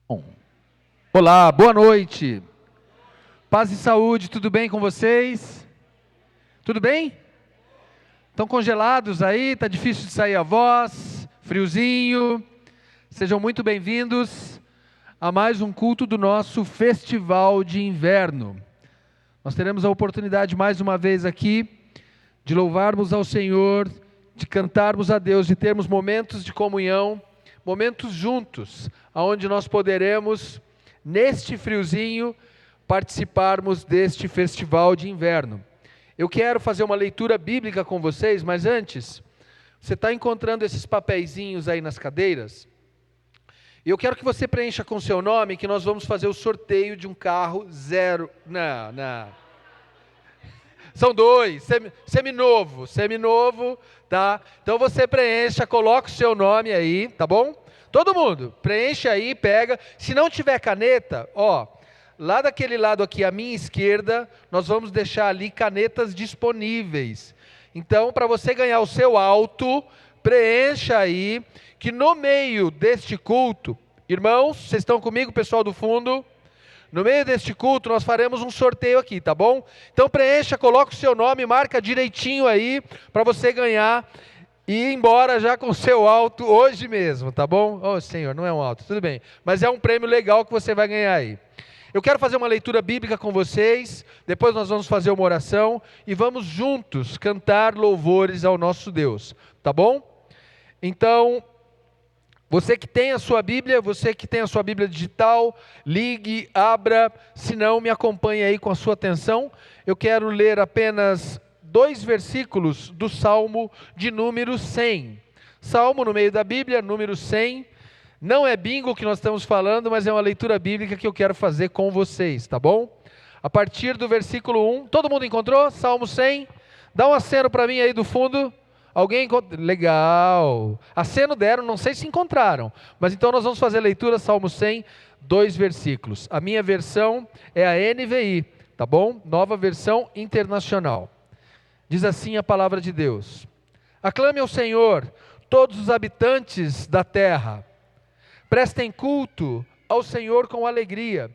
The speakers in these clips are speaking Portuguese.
Bom. Olá, boa noite. Paz e saúde, tudo bem com vocês? Tudo bem? Estão congelados aí? Está difícil de sair a voz? Friozinho? Sejam muito bem-vindos a mais um culto do nosso Festival de Inverno. Nós teremos a oportunidade mais uma vez aqui de louvarmos ao Senhor, de cantarmos a Deus, de termos momentos de comunhão, momentos juntos, onde nós poderemos, neste friozinho, participarmos deste festival de inverno. Eu quero fazer uma leitura bíblica com vocês, mas antes, você está encontrando esses papeizinhos aí nas cadeiras? E eu quero que você preencha com seu nome, que nós vamos fazer o sorteio de um carro zero. Não. São dois, seminovo, tá? Então você preencha, coloca o seu nome aí, tá bom? Todo mundo, preenche aí, pega. Se não tiver caneta, lá daquele lado aqui, à minha esquerda, nós vamos deixar ali canetas disponíveis. Então, para você ganhar o seu auto, preencha aí, que no meio deste culto, irmãos, vocês estão comigo, pessoal do fundo? No meio deste culto, nós faremos um sorteio aqui, tá bom? Então preencha, coloca o seu nome, marca direitinho aí, para você ganhar e ir embora já com o seu auto hoje mesmo, tá bom? Oh, Senhor, não é um auto, tudo bem. Mas é um prêmio legal que você vai ganhar aí. Eu quero fazer uma leitura bíblica com vocês, depois nós vamos fazer uma oração e vamos juntos cantar louvores ao nosso Deus, tá bom? Então, você que tem a sua Bíblia digital, ligue, abra, se não, me acompanhe aí com a sua atenção. Eu quero ler apenas 2 versículos do Salmo de número 100. Salmo no meio da Bíblia, número 100. Não é bingo que nós estamos falando, mas é uma leitura bíblica que eu quero fazer com vocês, tá bom? A partir do versículo 1, todo mundo encontrou? Salmo 100? Dá um aceno para mim aí do fundo. Alguém encontrou? Legal. Aceno deram, não sei se encontraram. Mas então nós vamos fazer a leitura, Salmo 100, 2 versículos. A minha versão é a NVI, tá bom? Nova versão internacional. Diz assim a palavra de Deus. Aclame ao Senhor, todos os habitantes da terra. Prestem culto ao Senhor com alegria.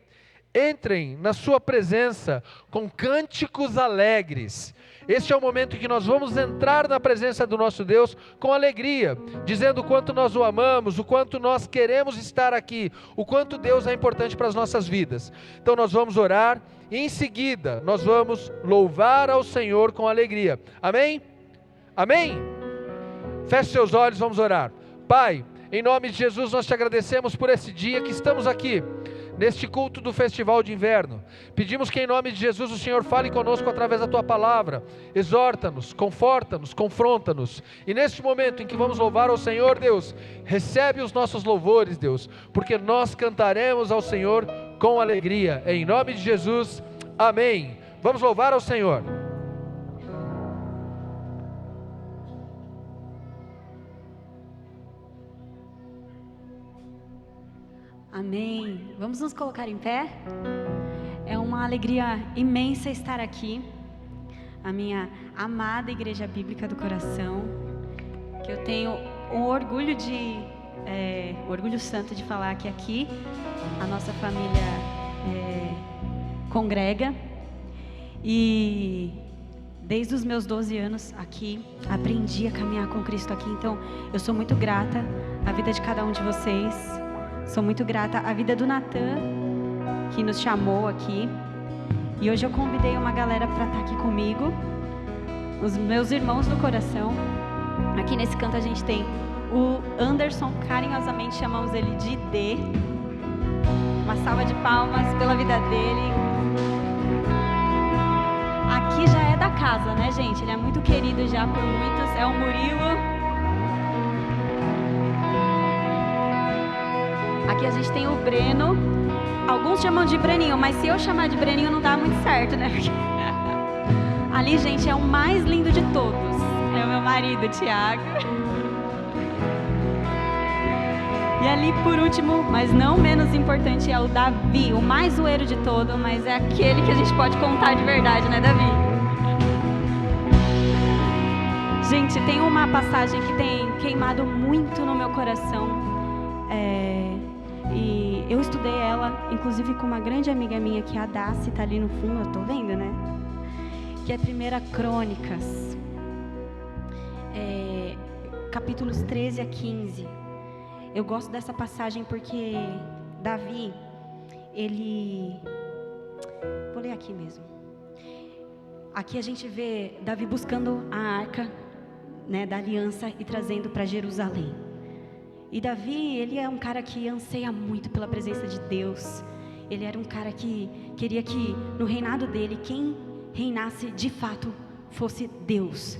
Entrem na sua presença com cânticos alegres. Este é o momento em que nós vamos entrar na presença do nosso Deus com alegria, dizendo o quanto nós o amamos, o quanto nós queremos estar aqui, o quanto Deus é importante para as nossas vidas. Então nós vamos orar e em seguida nós vamos louvar ao Senhor com alegria. Amém? Amém? Feche seus olhos, vamos orar. Pai, em nome de Jesus nós te agradecemos por esse dia que estamos aqui, neste culto do Festival de Inverno. Pedimos que em nome de Jesus o Senhor fale conosco através da Tua Palavra, exorta-nos, conforta-nos, confronta-nos, e neste momento em que vamos louvar ao Senhor, Deus, recebe os nossos louvores, Deus, porque nós cantaremos ao Senhor com alegria, em nome de Jesus, amém. Vamos louvar ao Senhor. Amém. Vamos nos colocar em pé? É uma alegria imensa estar aqui, a minha amada Igreja Bíblica do Coração, que eu tenho um orgulho orgulho santo de falar que aqui a nossa família congrega, e desde os meus 12 anos aqui, aprendi a caminhar com Cristo aqui, então eu sou muito grata à vida de cada um de vocês. Sou muito grata à vida do Natan, que nos chamou aqui. E hoje eu convidei uma galera para estar aqui comigo, os meus irmãos do coração. Aqui nesse canto a gente tem o Anderson, carinhosamente chamamos ele de D. Uma salva de palmas pela vida dele. Aqui já é da casa, né, gente? Ele é muito querido já por muitos. É o Murilo. Aqui a gente tem o Breno. Alguns chamam de Breninho, mas se eu chamar de Breninho não dá muito certo, né? Ali, gente, é o mais lindo de todos. É o meu marido, Tiago. E ali, por último, mas não menos importante, é o Davi, o mais zoeiro de todo, mas é aquele que a gente pode contar de verdade, né, Davi? Gente, tem uma passagem que tem queimado muito no meu coração. E E eu estudei ela, inclusive com uma grande amiga minha, que é a Daci, tá ali no fundo, eu tô vendo, né? Que é 1 Crônicas, capítulos 13 a 15. Eu gosto dessa passagem porque Davi, vou ler aqui mesmo. Aqui a gente vê Davi buscando a arca, né, da aliança e trazendo para Jerusalém. E Davi, ele é um cara que anseia muito pela presença de Deus. Ele era um cara que queria que no reinado dele, quem reinasse de fato fosse Deus.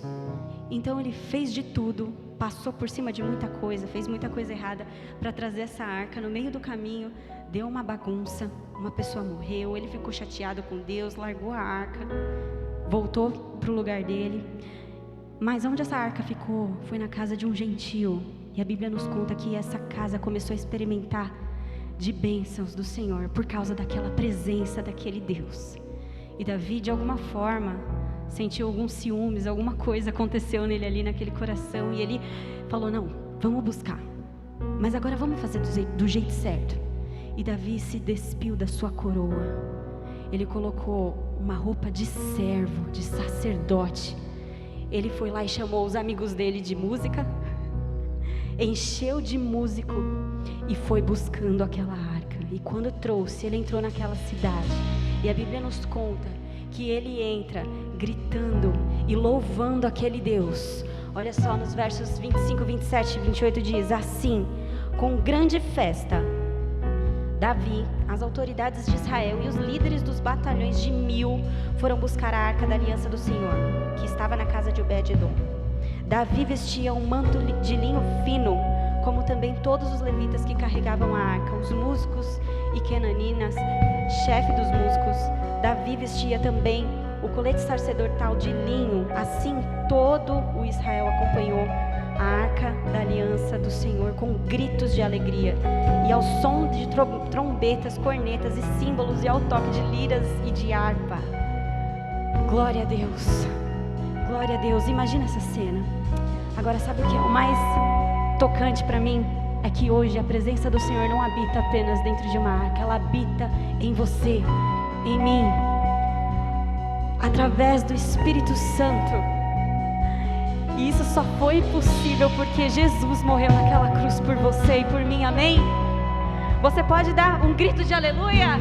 Então ele fez de tudo, passou por cima de muita coisa, fez muita coisa errada para trazer essa arca. No meio do caminho, deu uma bagunça, uma pessoa morreu, ele ficou chateado com Deus, largou a arca, voltou para o lugar dele. Mas onde essa arca ficou foi na casa de um gentio. E a Bíblia nos conta que essa casa começou a experimentar de bênçãos do Senhor por causa daquela presença daquele Deus. E Davi, de alguma forma, sentiu alguns ciúmes, alguma coisa aconteceu nele ali naquele coração. E ele falou, não, vamos buscar. Mas agora vamos fazer do jeito certo. E Davi se despiu da sua coroa. Ele colocou uma roupa de servo, de sacerdote. Ele foi lá e chamou os amigos dele de música, encheu de músico e foi buscando aquela arca. E quando trouxe, ele entrou naquela cidade. E a Bíblia nos conta que ele entra gritando e louvando aquele Deus. Olha só, nos versos 25, 27 e 28 diz assim: com grande festa, Davi, as autoridades de Israel e os líderes dos batalhões de 1000 foram buscar a arca da aliança do Senhor, que estava na casa de Obed-edom. Davi vestia um manto de linho fino, como também todos os levitas que carregavam a arca, os músicos e Kenaninas, chefe dos músicos. Davi vestia também o colete sacerdotal de linho. Assim todo o Israel acompanhou a arca da aliança do Senhor com gritos de alegria, e ao som de trombetas, cornetas e símbolos, e ao toque de liras e de harpa. Glória a Deus, glória a Deus. Imagina essa cena. Agora, sabe o que é o mais tocante para mim? É que hoje a presença do Senhor não habita apenas dentro de uma arca, ela habita em você, em mim, através do Espírito Santo. E isso só foi possível porque Jesus morreu naquela cruz por você e por mim, amém? Você pode dar um grito de aleluia?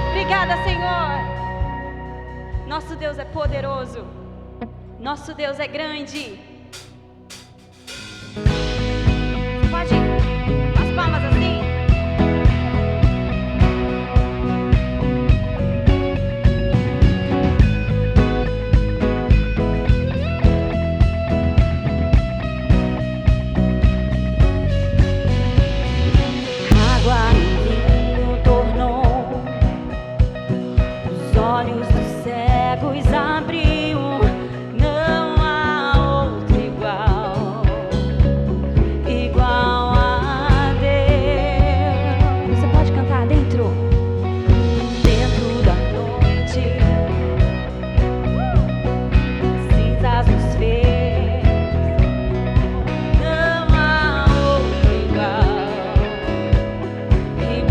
Obrigada, Senhor. Nosso Deus é poderoso, nosso Deus é grande. Pode as palmas assim. Água no vinho tornou, os olhos dos cegos abriu. Não há outro igual, igual a Deus. Você pode cantar dentro da noite, cinzas nos fez. Não há outro igual, igual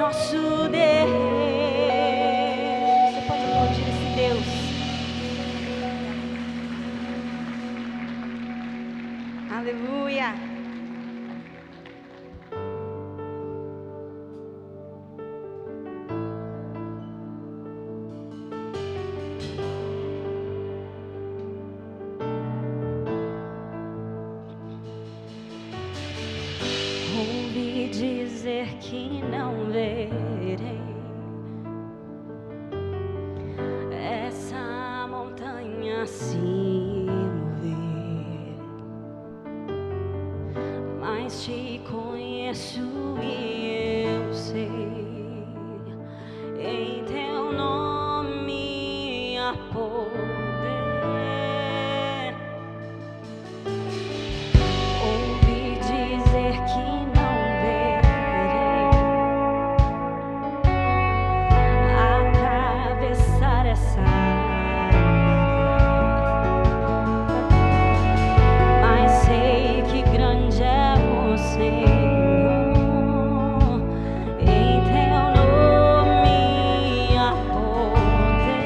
nosso Deus. Você pode aplaudir esse Deus. Aleluia. Ouvi dizer que não verei essa montanha se mover, mas te conheço e eu sei, em teu nome há poder. Ouvi dizer que não verei atravessar essa maré, mas sei que grande é o Senhor, em teu nome há poder.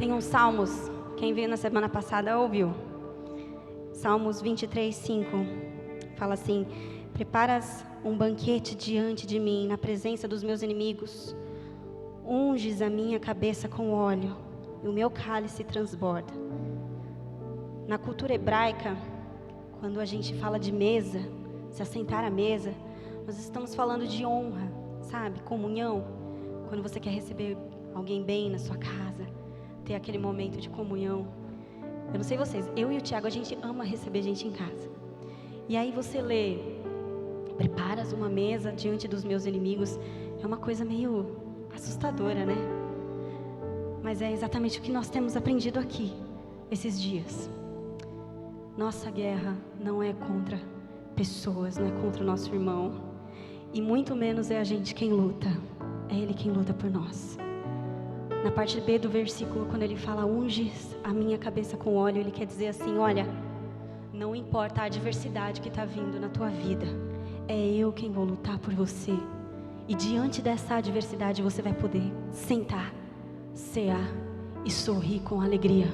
Tem uns salmos, quem veio na semana passada ouviu. Salmos 23:5 fala assim: preparas um banquete diante de mim, na presença dos meus inimigos. Unges a minha cabeça com óleo, e o meu cálice transborda. Na cultura hebraica, quando a gente fala de mesa, se assentar à mesa, nós estamos falando de honra, sabe? Comunhão. Quando você quer receber alguém bem na sua casa, ter aquele momento de comunhão. Eu não sei vocês, eu e o Tiago, a gente ama receber gente em casa. E aí você lê: preparas uma mesa diante dos meus inimigos. É uma coisa meio assustadora, né? Mas é exatamente o que nós temos aprendido aqui, esses dias. Nossa guerra não é contra pessoas, não é contra o nosso irmão. E muito menos é a gente quem luta. É Ele quem luta por nós. Na parte B do versículo, quando ele fala: unges a minha cabeça com óleo, ele quer dizer assim: olha, não importa a adversidade que está vindo na tua vida, é eu quem vou lutar por você. E diante dessa adversidade você vai poder sentar, cear e sorrir com alegria.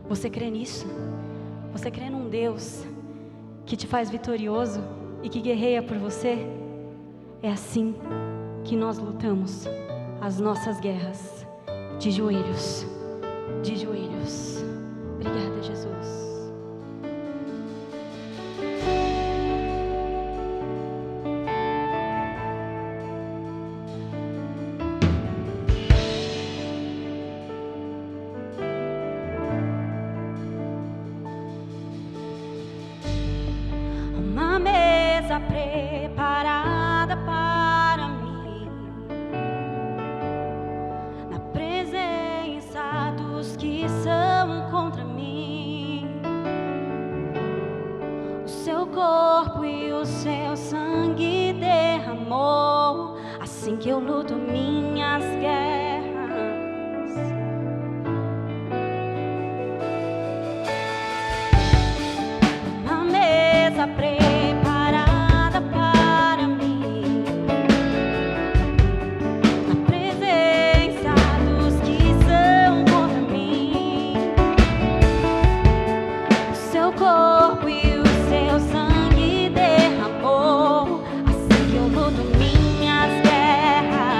Você crê nisso? Você crê num Deus que te faz vitorioso e que guerreia por você? É assim que nós lutamos as nossas guerras. De joelhos, de joelhos. Obrigada, Jesus. Uma mesa preparada para mim, na presença dos que são contra mim. O seu corpo e o seu sangue derramou, assim que eu luto minhas guerras. Uma mesa preparada para mim, na presença dos que são contra mim. O seu corpo e o seu sangue derramou, assim que eu luto minhas guerras.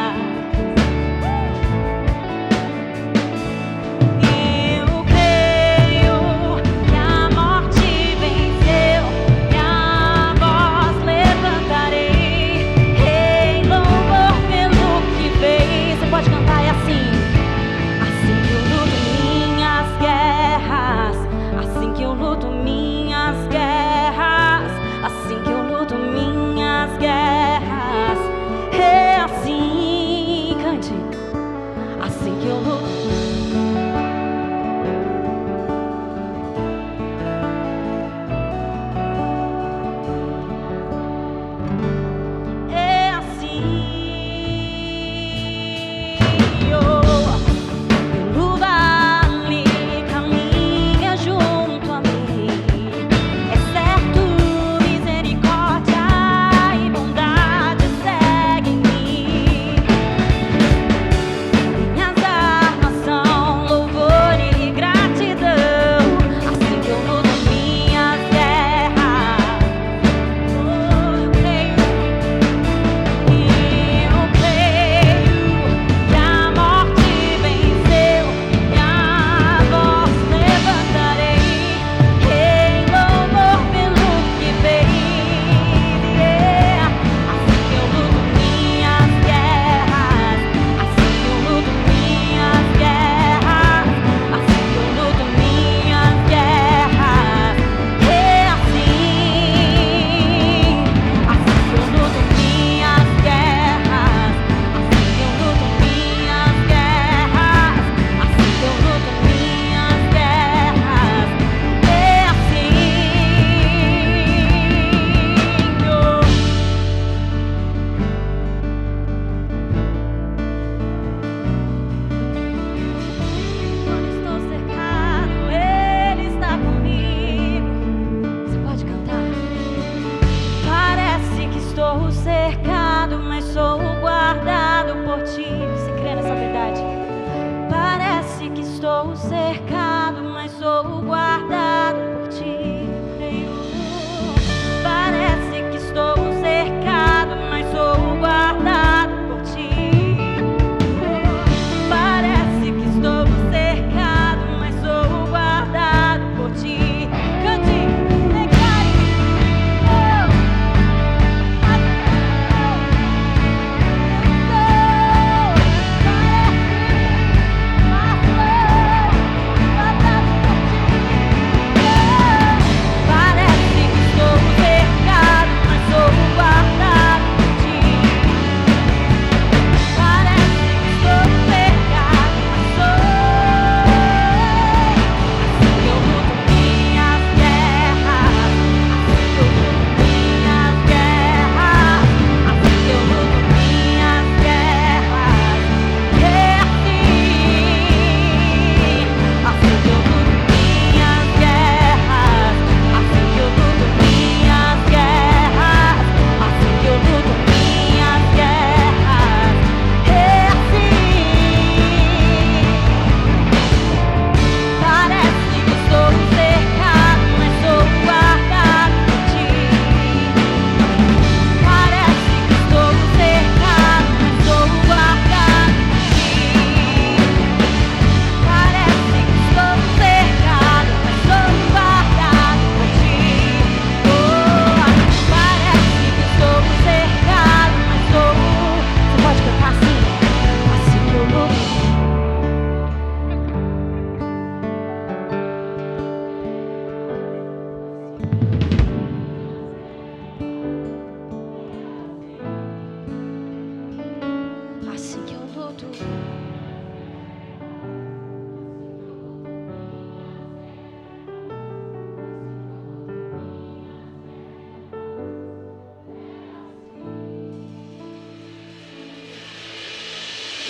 Parece que estou cercado, mas sou guardado por ti, Senhor. Parece que estou cercado, mas sou guardado por ti. Parece que estou cercado, mas sou guardado por ti. Cante, declare.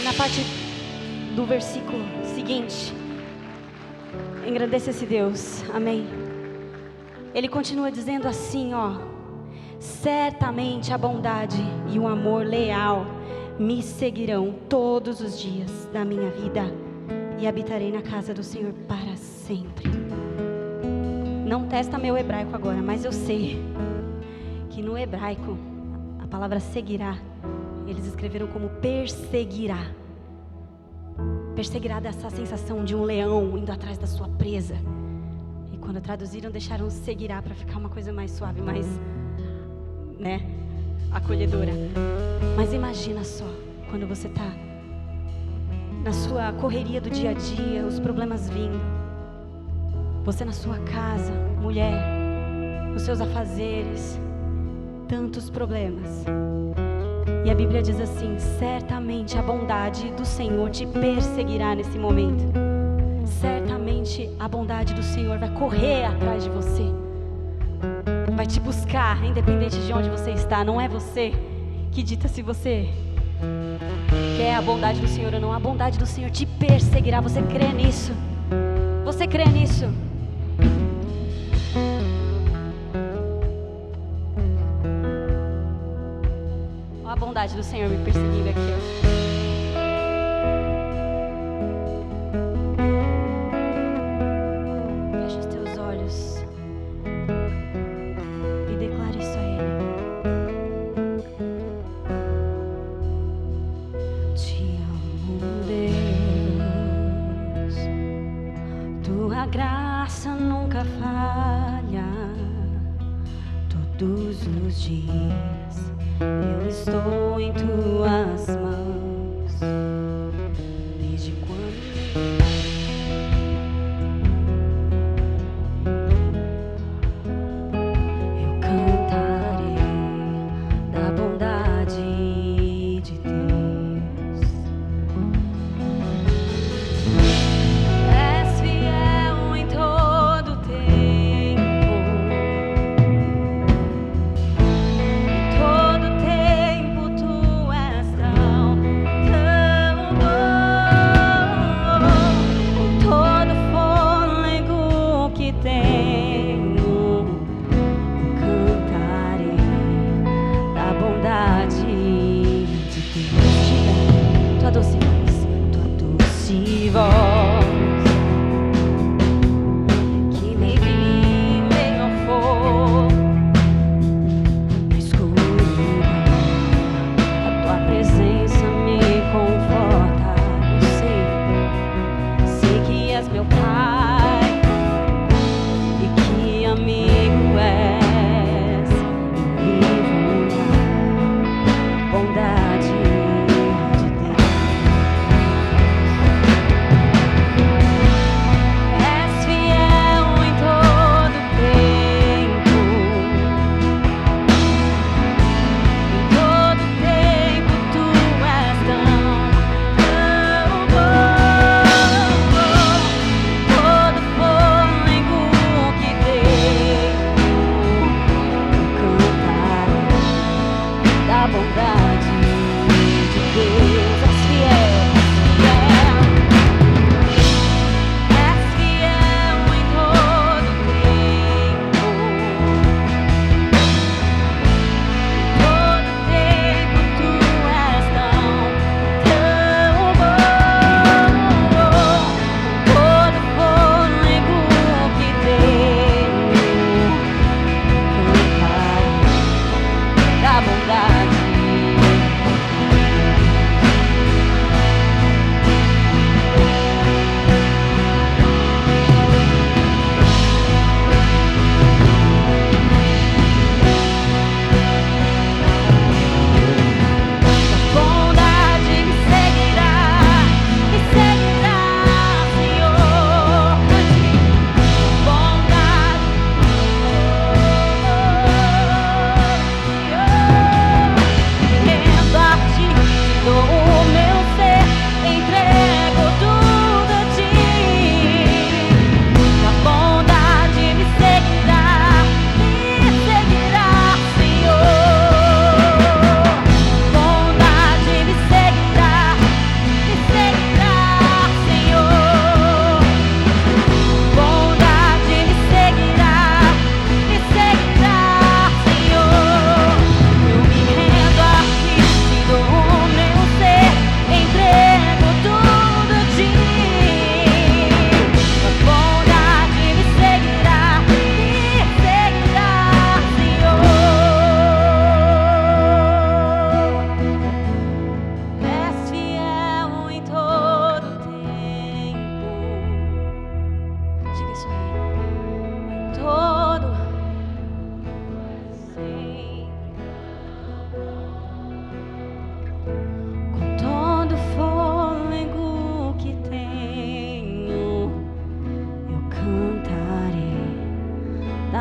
Na parte do versículo seguinte, engrandeça esse Deus, amém. Ele continua dizendo assim, ó: certamente a bondade e o amor leal me seguirão todos os dias da minha vida e habitarei na casa do Senhor para sempre. Não testa meu hebraico agora, mas eu sei que no hebraico a palavra seguirá, eles escreveram como perseguirá. Perseguirá dessa sensação de um leão indo atrás da sua presa. E quando traduziram, deixaram seguirá para ficar uma coisa mais suave, mais, né, acolhedora. Mas imagina só, quando você está na sua correria do dia a dia, os problemas vindo, você na sua casa, mulher, nos seus afazeres, tantos problemas. E a Bíblia diz assim: certamente a bondade do Senhor te perseguirá nesse momento. Certamente a bondade do Senhor vai correr atrás de você, vai te buscar, independente de onde você está. Não é você que dita se você quer a bondade do Senhor ou não. A bondade do Senhor te perseguirá. Você crê nisso? Você crê nisso? A bondade do Senhor me perseguindo aqui, Fecha os teus olhos e declare isso a Ele. Te amo, Deus, tua graça nunca falha. Todos os dias eu estou em tuas mãos, desde quando eu cantarei da bondade de Deus. És fiel em todo tempo. Todo tempo tu és tão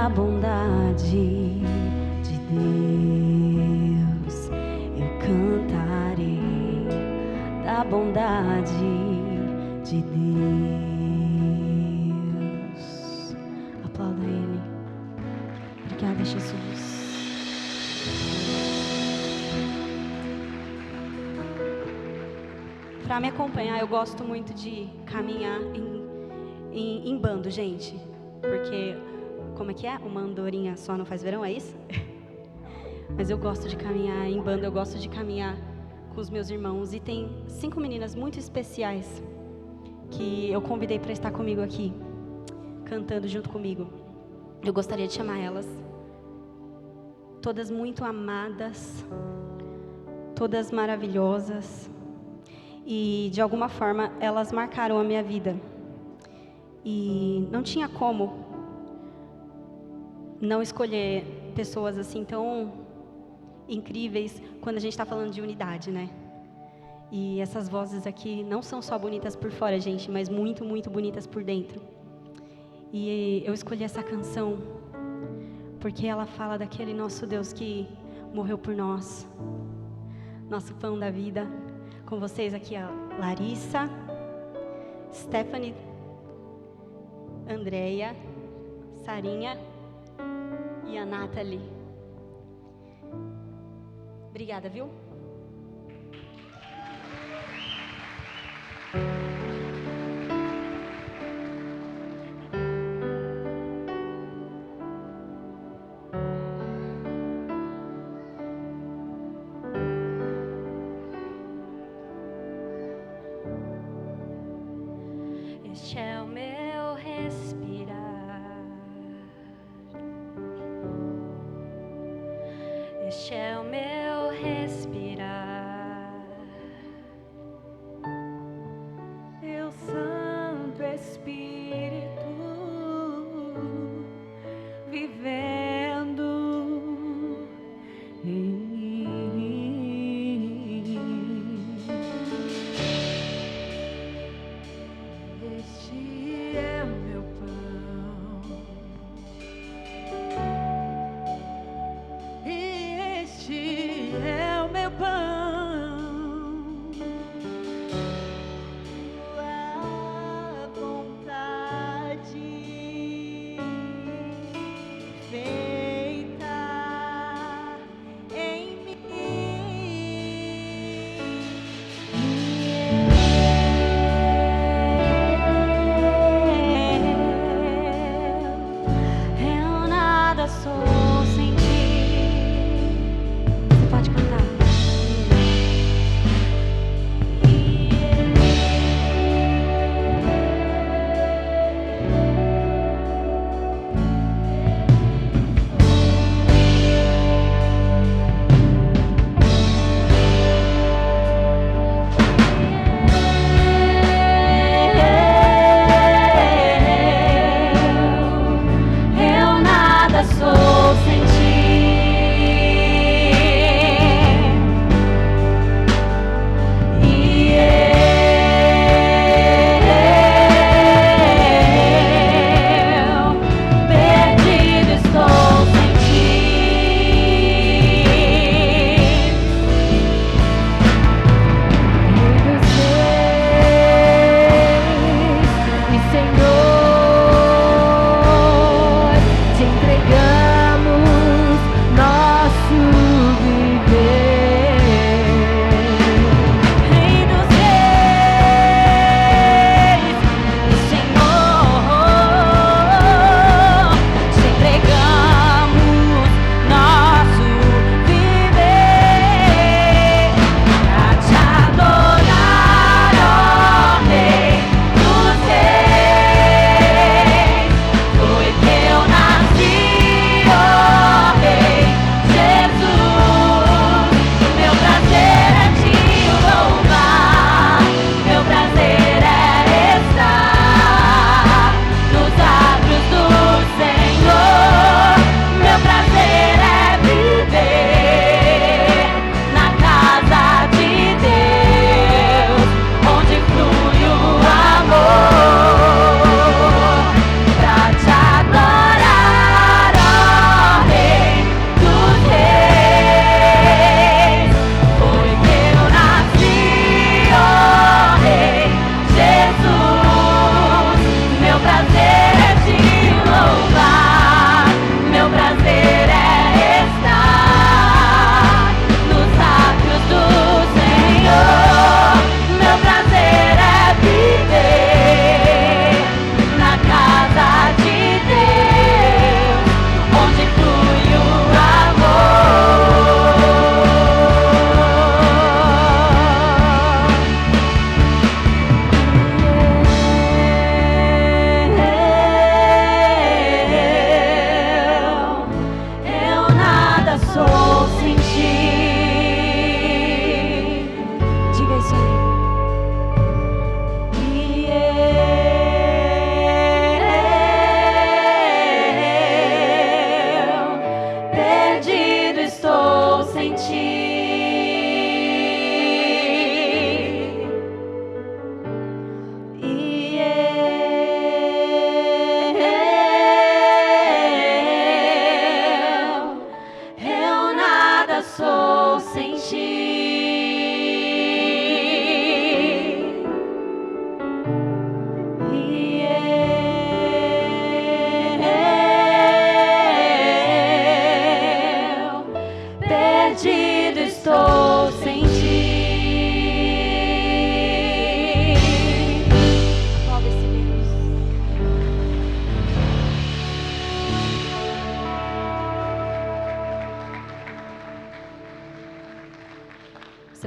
da bondade de Deus. Eu cantarei da bondade de Deus. Aplauda Ele. Obrigada, Jesus. Para me acompanhar, eu gosto muito de caminhar em bando, gente. Porque, como é que é? Uma andorinha só não faz verão, é isso? Mas eu gosto de caminhar em bando, eu gosto de caminhar com os meus irmãos. E tem 5 meninas muito especiais que eu convidei para estar comigo aqui, cantando junto comigo. Eu gostaria de chamar elas. Todas muito amadas, todas maravilhosas. E de alguma forma elas marcaram a minha vida. E não tinha como não escolher pessoas assim tão incríveis quando a gente está falando de unidade, né? E essas vozes aqui não são só bonitas por fora, gente, mas muito, muito bonitas por dentro. E eu escolhi essa canção porque ela fala daquele nosso Deus que morreu por nós, nosso pão da vida. Com vocês aqui a Larissa, Stephanie, Andréia, Sarinha e a Nathalie. Obrigada, viu? Este é o meu respirar, este é o meu respirar. Teu Santo Espírito vivendo em mim. Este é o meu pão e este é o meu pão. Tua vontade feita em mim.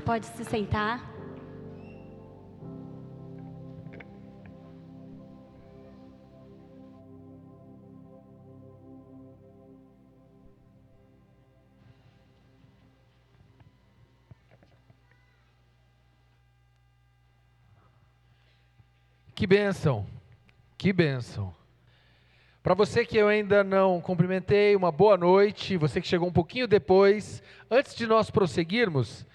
pode se sentar. Que bênção, que bênção. Para você que eu ainda não cumprimentei, uma boa noite. Você que chegou um pouquinho depois, antes de nós prosseguirmos,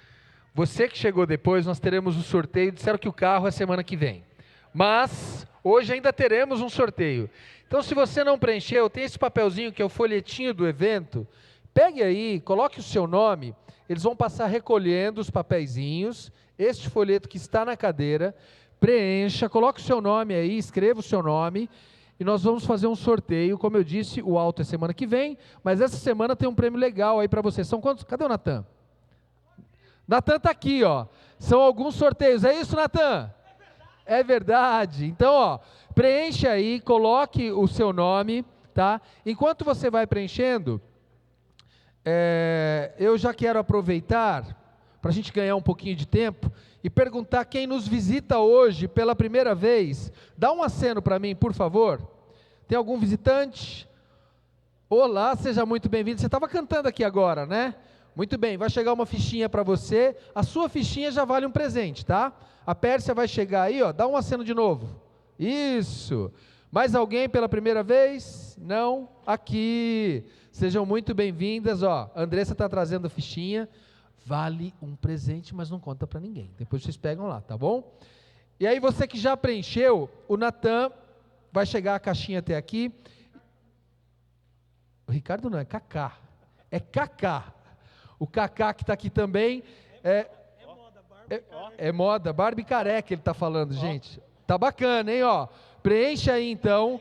você que chegou depois, nós teremos o sorteio. Disseram que o carro é semana que vem, mas hoje ainda teremos um sorteio. Então, se você não preencheu, tem esse papelzinho que é o folhetinho do evento. Pegue aí, coloque o seu nome. Eles vão passar recolhendo os papeizinhos. Este folheto que está na cadeira, preencha, coloque o seu nome aí, escreva o seu nome. E nós vamos fazer um sorteio, como eu disse, o alto é semana que vem, mas essa semana tem um prêmio legal aí para você. São quantos? Cadê o Natan? Natan está aqui, ó. São alguns sorteios. É isso, Natan? É verdade. Então, ó, preencha aí, coloque o seu nome, tá? Enquanto você vai preenchendo, eu já quero aproveitar, para a gente ganhar um pouquinho de tempo, e perguntar quem nos visita hoje pela primeira vez. Dá um aceno para mim, por favor. Tem algum visitante? Olá, seja muito bem-vindo. Você estava cantando aqui agora, né? Muito bem, vai chegar uma fichinha para você. A sua fichinha já vale um presente, tá? A Pérsia vai chegar aí, ó. Dá um aceno de novo. Isso. Mais alguém pela primeira vez? Não? Aqui. Sejam muito bem-vindas, ó. A Andressa está trazendo a fichinha. Vale um presente, mas não conta para ninguém. Depois vocês pegam lá, tá bom? E aí você que já preencheu, o Natan vai chegar a caixinha até aqui. O Ricardo não, é Cacá. É Cacá. O Cacá que está aqui também. É moda, Barbie careca ele está falando, gente. Tá bacana, hein? Ó, preencha aí então.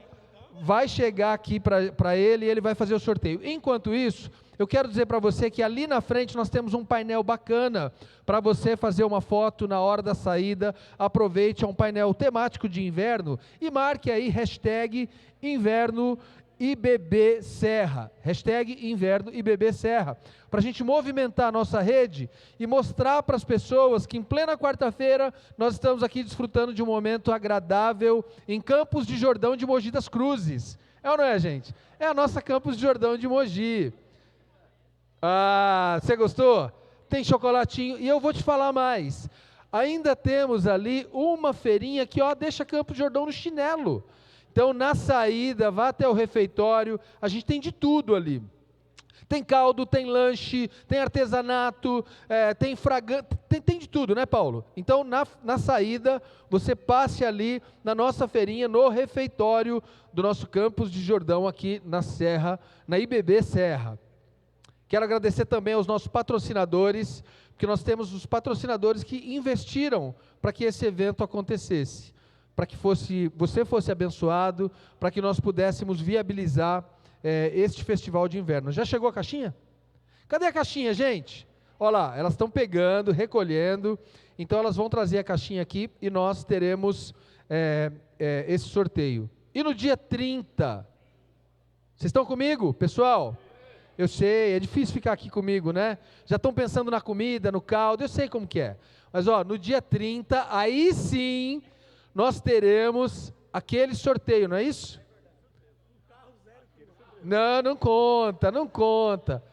Vai chegar aqui para ele e ele vai fazer o sorteio. Enquanto isso, eu quero dizer para você que ali na frente nós temos um painel bacana para você fazer uma foto na hora da saída. Aproveite, é um painel temático de inverno e marque aí hashtag Inverno IBB Serra. Hashtag Inverno IBB Serra. Para a gente movimentar a nossa rede e mostrar para as pessoas que em plena quarta-feira nós estamos aqui desfrutando de um momento agradável em Campos de Jordão de Mogi das Cruzes. É ou não é, gente? É a nossa Campos de Jordão de Mogi. Ah, você gostou? Tem chocolatinho. E eu vou te falar mais. Ainda temos ali uma feirinha que, ó, deixa Campos de Jordão no chinelo. Então, na saída, vá até o refeitório. A gente tem de tudo ali. Tem caldo, tem lanche, tem artesanato, tem fragante, tem de tudo, né, Paulo? Então, na saída, você passe ali na nossa feirinha, no refeitório do nosso Campos de Jordão, aqui na Serra, na IBB Serra. Quero agradecer também aos nossos patrocinadores, porque nós temos os patrocinadores que investiram para que esse evento acontecesse, para que você fosse abençoado, para que nós pudéssemos viabilizar este festival de inverno. Já chegou a caixinha? Cadê a caixinha, gente? Olha lá, elas estão pegando, recolhendo, então elas vão trazer a caixinha aqui e nós teremos esse sorteio. E no dia 30, vocês estão comigo, pessoal? Eu sei, é difícil ficar aqui comigo, né? Já estão pensando na comida, no caldo, eu sei como que é. Mas, ó, no dia 30, aí sim, nós teremos aquele sorteio, não é isso? Não, não conta, não conta.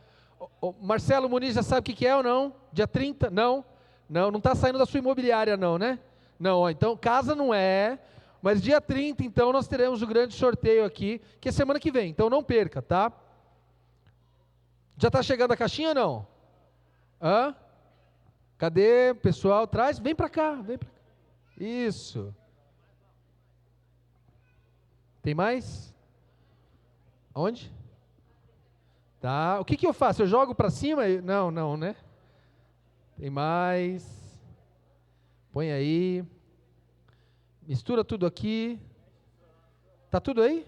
O Marcelo Muniz já sabe o que é ou não? Dia 30? Não? Não está saindo da sua imobiliária não, né? Não, ó, então casa não é, mas dia 30, então, nós teremos o grande sorteio aqui, que é semana que vem, então não perca, tá? Já está chegando a caixinha ou não? Hã? Cadê, pessoal? Traz, vem para cá, vem para cá. Isso. Tem mais? Onde? Tá, o que eu faço? Eu jogo para cima? Não, não, né? Tem mais. Põe aí. Mistura tudo aqui. Tá tudo aí?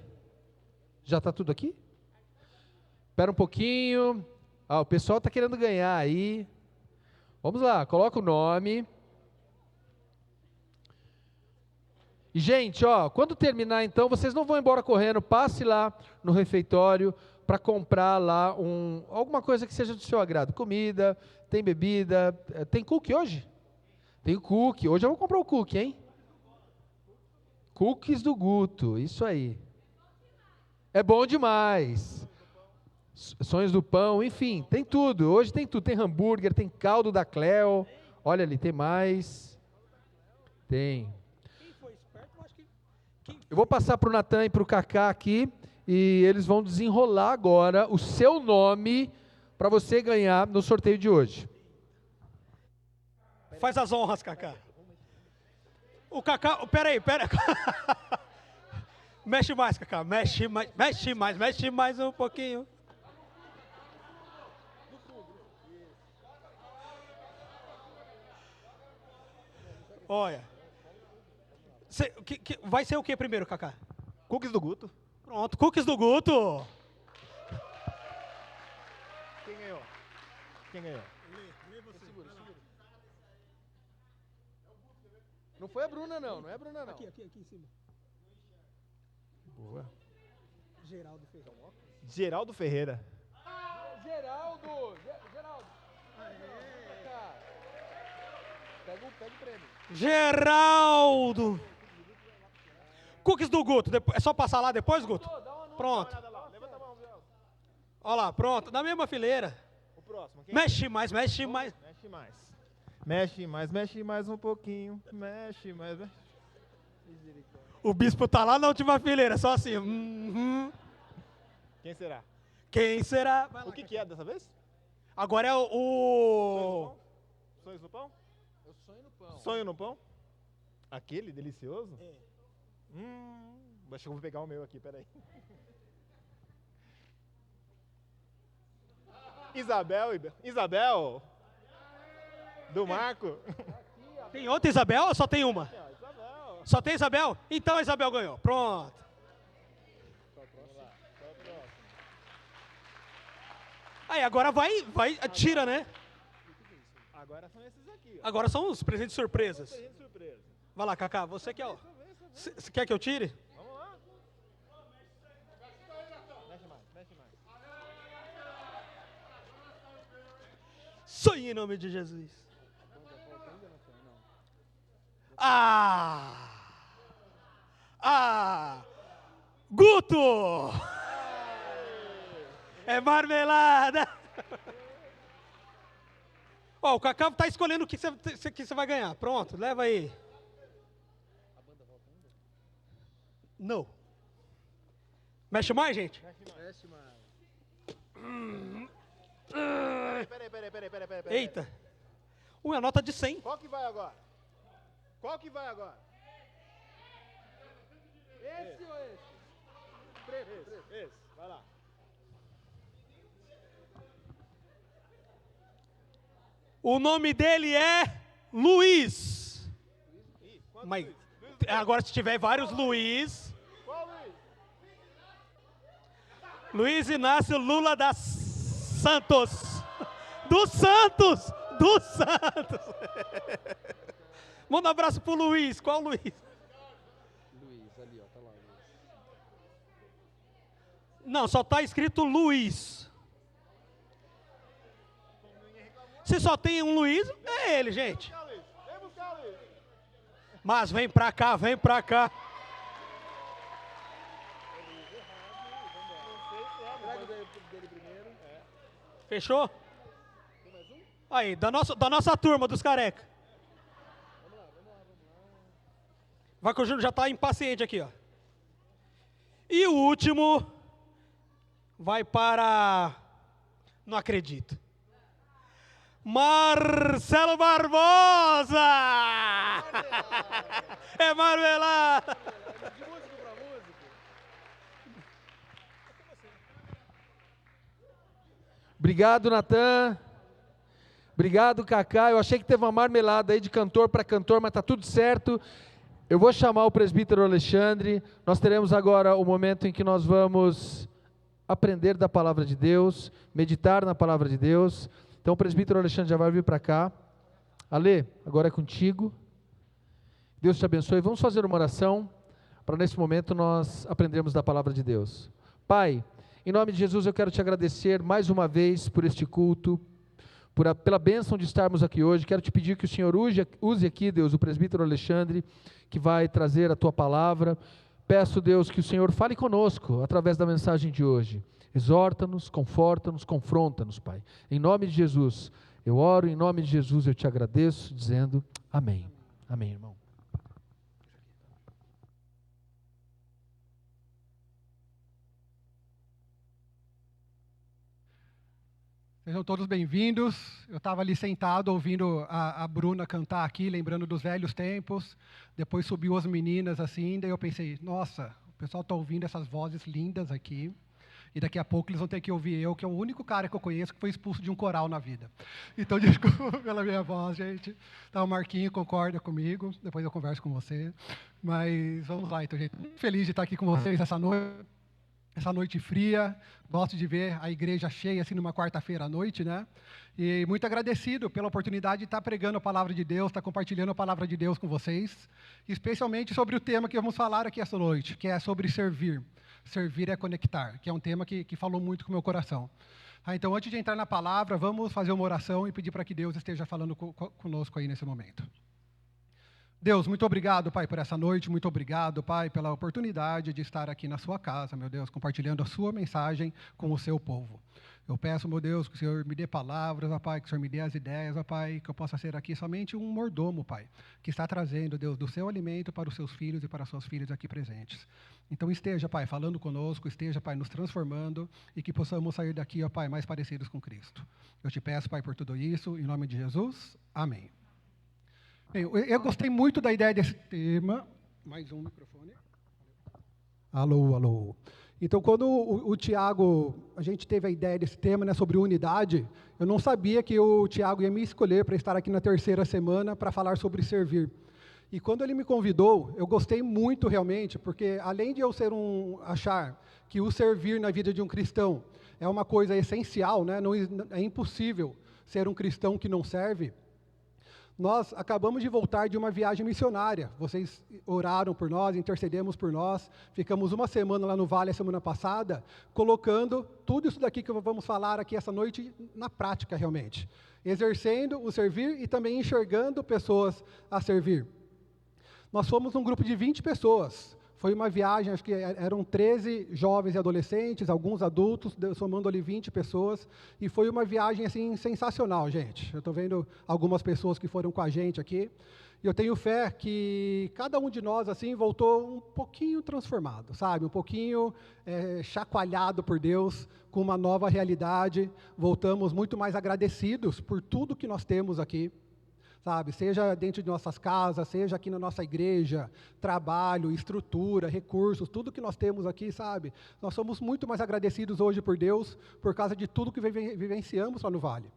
Já tá tudo aqui? Espera um pouquinho. O pessoal está querendo ganhar aí. Vamos lá, coloca o nome. E, gente, ó, quando terminar, então, vocês não vão embora correndo, passe lá no refeitório para comprar lá alguma coisa que seja do seu agrado. Comida, tem bebida, tem cookie hoje? Tem cookie. Hoje eu vou comprar o cookie, hein? Cookies do Guto, isso aí. É bom demais. Sonhos do Pão, enfim, tem tudo. Hoje tem tudo. Tem hambúrguer, tem caldo da Cleo. Olha ali, tem mais. Tem. Eu vou passar para o Natan e para o Kaká aqui, e eles vão desenrolar agora o seu nome para você ganhar no sorteio de hoje. Faz as honras, Kaká. O Kaká, peraí. Mexe mais, Kaká, mexe mais um pouquinho. Olha. Vai ser o que primeiro, Kaká? Cookies do Guto. Pronto, cookies do Guto. Quem ganhou? Quem ganhou? Lê você. Segura. Não foi a Bruna, não é a Bruna, não. Aqui em cima. Boa. Geraldo Ferreira. Geraldo Ferreira. Geraldo! Pega o prêmio. Geraldo. Cookies do Guto. É só passar lá depois, Guto? Pronto. Levanta a mão, Zé. Olha lá, pronto. Na mesma fileira. O próximo. Quem? Mexe mais. Mexe mais um pouquinho. Mexe mais. O bispo tá lá na última fileira, só assim. Quem será? Quem será? Vai lá, O que é dessa vez? Agora é o... Sonhos no pão? Eu sonho no pão. Sonho no pão? Aquele delicioso? É. Acho que eu vou pegar o meu aqui, peraí. Isabel? Do Marco? Tem outra Isabel ou só tem uma? Isabel. Só tem Isabel? Então a Isabel ganhou. Pronto. Aí, agora vai, tira, né? Agora são esses aqui, ó. Agora são os presentes surpresas. Presente surpresa. Vai lá, Kaká, você quer, ó. Você quer que eu tire? Vamos lá. Mexe mais. Sonhe em nome de Jesus. Guto! É marmelada! Ó, o Kaká tá escolhendo o que você vai ganhar. Pronto, leva aí. Não. Mexe mais, gente? Mexe mais. Peraí. Eita. Uma nota de 100. Qual que vai agora? Esse ou esse? Preto. Esse, vai lá. O nome dele é Luiz. Mas agora se tiver vários Luiz. Qual Luiz? Luiz Inácio Lula da Santos. Do Santos. Manda um abraço pro Luiz. Qual Luiz? Luiz, ali, ó, tá lá, Luiz. Não, só tá escrito Luiz. Se só tem um Luiz, é ele, gente. Vem buscar, Luiz. Mas vem pra cá. Pega o dele primeiro. Fechou? Aí, da nossa turma, dos careca. Vai que o Júnior já tá impaciente aqui, ó. E o último vai para... Não acredito. Marcelo Barbosa! É marmelada! De músico pra músico. Obrigado, Natan. Obrigado, Kaká. Eu achei que teve uma marmelada aí de cantor para cantor, mas tá tudo certo. Eu vou chamar o presbítero Alexandre. Nós teremos agora o momento em que nós vamos aprender da palavra de Deus, meditar na palavra de Deus. Então o presbítero Alexandre já vai vir para cá. Ale, agora é contigo. Deus te abençoe. Vamos fazer uma oração para nesse momento nós aprendermos da palavra de Deus. Pai, em nome de Jesus eu quero te agradecer mais uma vez por este culto, pela bênção de estarmos aqui hoje. Quero te pedir que o Senhor use aqui, Deus, o presbítero Alexandre, que vai trazer a tua palavra. Peço, Deus, que o Senhor fale conosco através da mensagem de hoje. Exorta-nos, conforta-nos, confronta-nos, Pai. Em nome de Jesus, eu oro, em nome de Jesus eu te agradeço, dizendo amém. Amém, irmão. Sejam todos bem-vindos. Eu estava ali sentado ouvindo a Bruna cantar aqui, lembrando dos velhos tempos. Depois subiu as meninas assim, daí eu pensei, nossa, o pessoal está ouvindo essas vozes lindas aqui. E daqui a pouco eles vão ter que ouvir eu, que é o único cara que eu conheço que foi expulso de um coral na vida. Então, desculpa pela minha voz, gente. Tá, o Marquinho concorda comigo, depois eu converso com você. Mas vamos lá, então, gente. Muito feliz de estar aqui com vocês essa noite fria. Gosto de ver a igreja cheia, assim, numa quarta-feira à noite, né? E muito agradecido pela oportunidade de estar pregando a palavra de Deus, estar compartilhando a palavra de Deus com vocês, especialmente sobre o tema que vamos falar aqui essa noite, que é sobre servir. Servir é conectar, que é um tema que falou muito com o meu coração. Então, antes de entrar na palavra, vamos fazer uma oração e pedir para que Deus esteja falando conosco aí nesse momento. Deus, muito obrigado, Pai, por essa noite. Muito obrigado, Pai, pela oportunidade de estar aqui na sua casa, meu Deus, compartilhando a sua mensagem com o seu povo. Eu peço, meu Deus, que o Senhor me dê palavras, ó Pai, que o Senhor me dê as ideias, ó Pai, que eu possa ser aqui somente um mordomo, Pai, que está trazendo, Deus, do seu alimento para os seus filhos e para as suas filhas aqui presentes. Então esteja, Pai, falando conosco, esteja, Pai, nos transformando e que possamos sair daqui, ó Pai, mais parecidos com Cristo. Eu te peço, Pai, por tudo isso, em nome de Jesus. Amém. Bem, eu gostei muito da ideia desse tema. Mais um microfone. Alô, alô. Então, quando o Tiago, a gente teve a ideia desse tema, né, sobre unidade, eu não sabia que o Tiago ia me escolher para estar aqui na terceira semana para falar sobre servir. E quando ele me convidou, eu gostei muito realmente, porque além de eu achar que o servir na vida de um cristão é uma coisa essencial, né, não, é impossível ser um cristão que não serve. Nós acabamos de voltar de uma viagem missionária. Vocês oraram por nós, intercedemos por nós. Ficamos uma semana lá no Vale a semana passada, colocando tudo isso daqui que vamos falar aqui essa noite na prática realmente. Exercendo o servir e também enxergando pessoas a servir. Nós fomos um grupo de 20 pessoas. Foi uma viagem, acho que eram 13 jovens e adolescentes, alguns adultos, somando ali 20 pessoas, e foi uma viagem, assim, sensacional, gente. Eu estou vendo algumas pessoas que foram com a gente aqui, e eu tenho fé que cada um de nós, assim, voltou um pouquinho transformado, sabe? Um pouquinho chacoalhado por Deus, com uma nova realidade. Voltamos muito mais agradecidos por tudo que nós temos aqui. Sabe, seja dentro de nossas casas, seja aqui na nossa igreja, trabalho, estrutura, recursos, tudo que nós temos aqui, sabe? Nós somos muito mais agradecidos hoje por Deus, por causa de tudo que vivenciamos lá no Vale.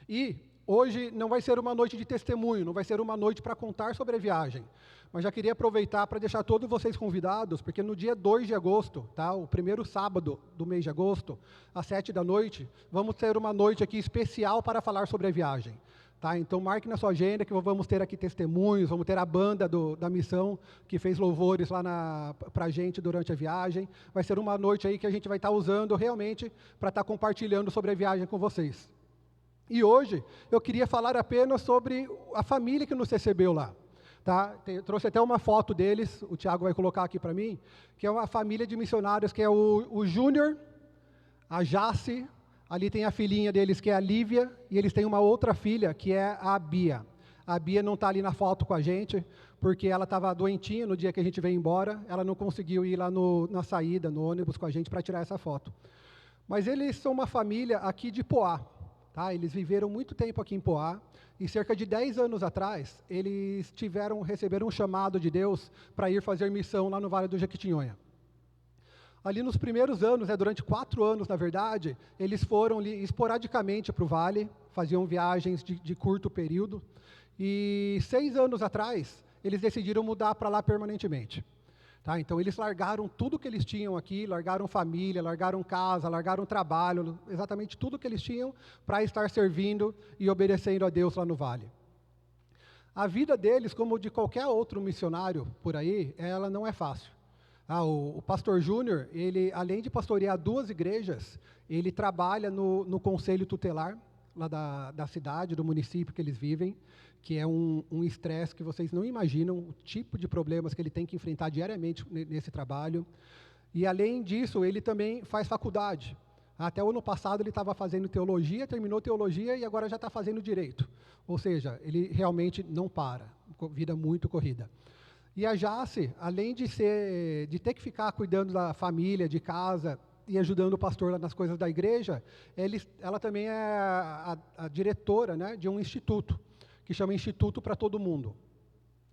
E hoje não vai ser uma noite de testemunho, não vai ser uma noite para contar sobre a viagem, mas já queria aproveitar para deixar todos vocês convidados, porque no dia 2 de agosto, tá, o primeiro sábado do mês de agosto, às 19h, vamos ter uma noite aqui especial para falar sobre a viagem. Tá, então marque na sua agenda que vamos ter aqui testemunhos, vamos ter a banda da missão que fez louvores lá para a gente durante a viagem. Vai ser uma noite aí que a gente vai estar usando realmente para estar compartilhando sobre a viagem com vocês. E hoje eu queria falar apenas sobre a família que nos recebeu lá. Tá? Trouxe até uma foto deles, o Tiago vai colocar aqui para mim, que é uma família de missionários, que é o Júnior, a Jace. Ali tem a filhinha deles, que é a Lívia, e eles têm uma outra filha, que é a Bia. A Bia não está ali na foto com a gente, porque ela estava doentinha no dia que a gente veio embora, ela não conseguiu ir lá na saída, no ônibus com a gente, para tirar essa foto. Mas eles são uma família aqui de Poá. Tá? Eles viveram muito tempo aqui em Poá, e cerca de 10 anos atrás, eles receberam um chamado de Deus para ir fazer missão lá no Vale do Jequitinhonha. Ali nos primeiros anos, durante 4 anos, na verdade, eles foram ali esporadicamente para o Vale, faziam viagens de curto período, e 6 anos atrás, eles decidiram mudar para lá permanentemente. Tá? Então, eles largaram tudo que eles tinham aqui, largaram família, largaram casa, largaram trabalho, exatamente tudo que eles tinham para estar servindo e obedecendo a Deus lá no Vale. A vida deles, como de qualquer outro missionário por aí, ela não é fácil. O pastor Júnior, ele, além de pastorear 2 igrejas, ele trabalha no conselho tutelar, lá da cidade, do município que eles vivem, que é um estresse que vocês não imaginam, o tipo de problemas que ele tem que enfrentar diariamente nesse trabalho. E, além disso, ele também faz faculdade. Até o ano passado ele estava fazendo teologia, terminou teologia e agora já está fazendo direito. Ou seja, ele realmente não para, vida muito corrida. E a Jace, além de ter que ficar cuidando da família, de casa e ajudando o pastor nas coisas da igreja, ela também é a diretora, né, de um instituto, que chama Instituto para Todo Mundo.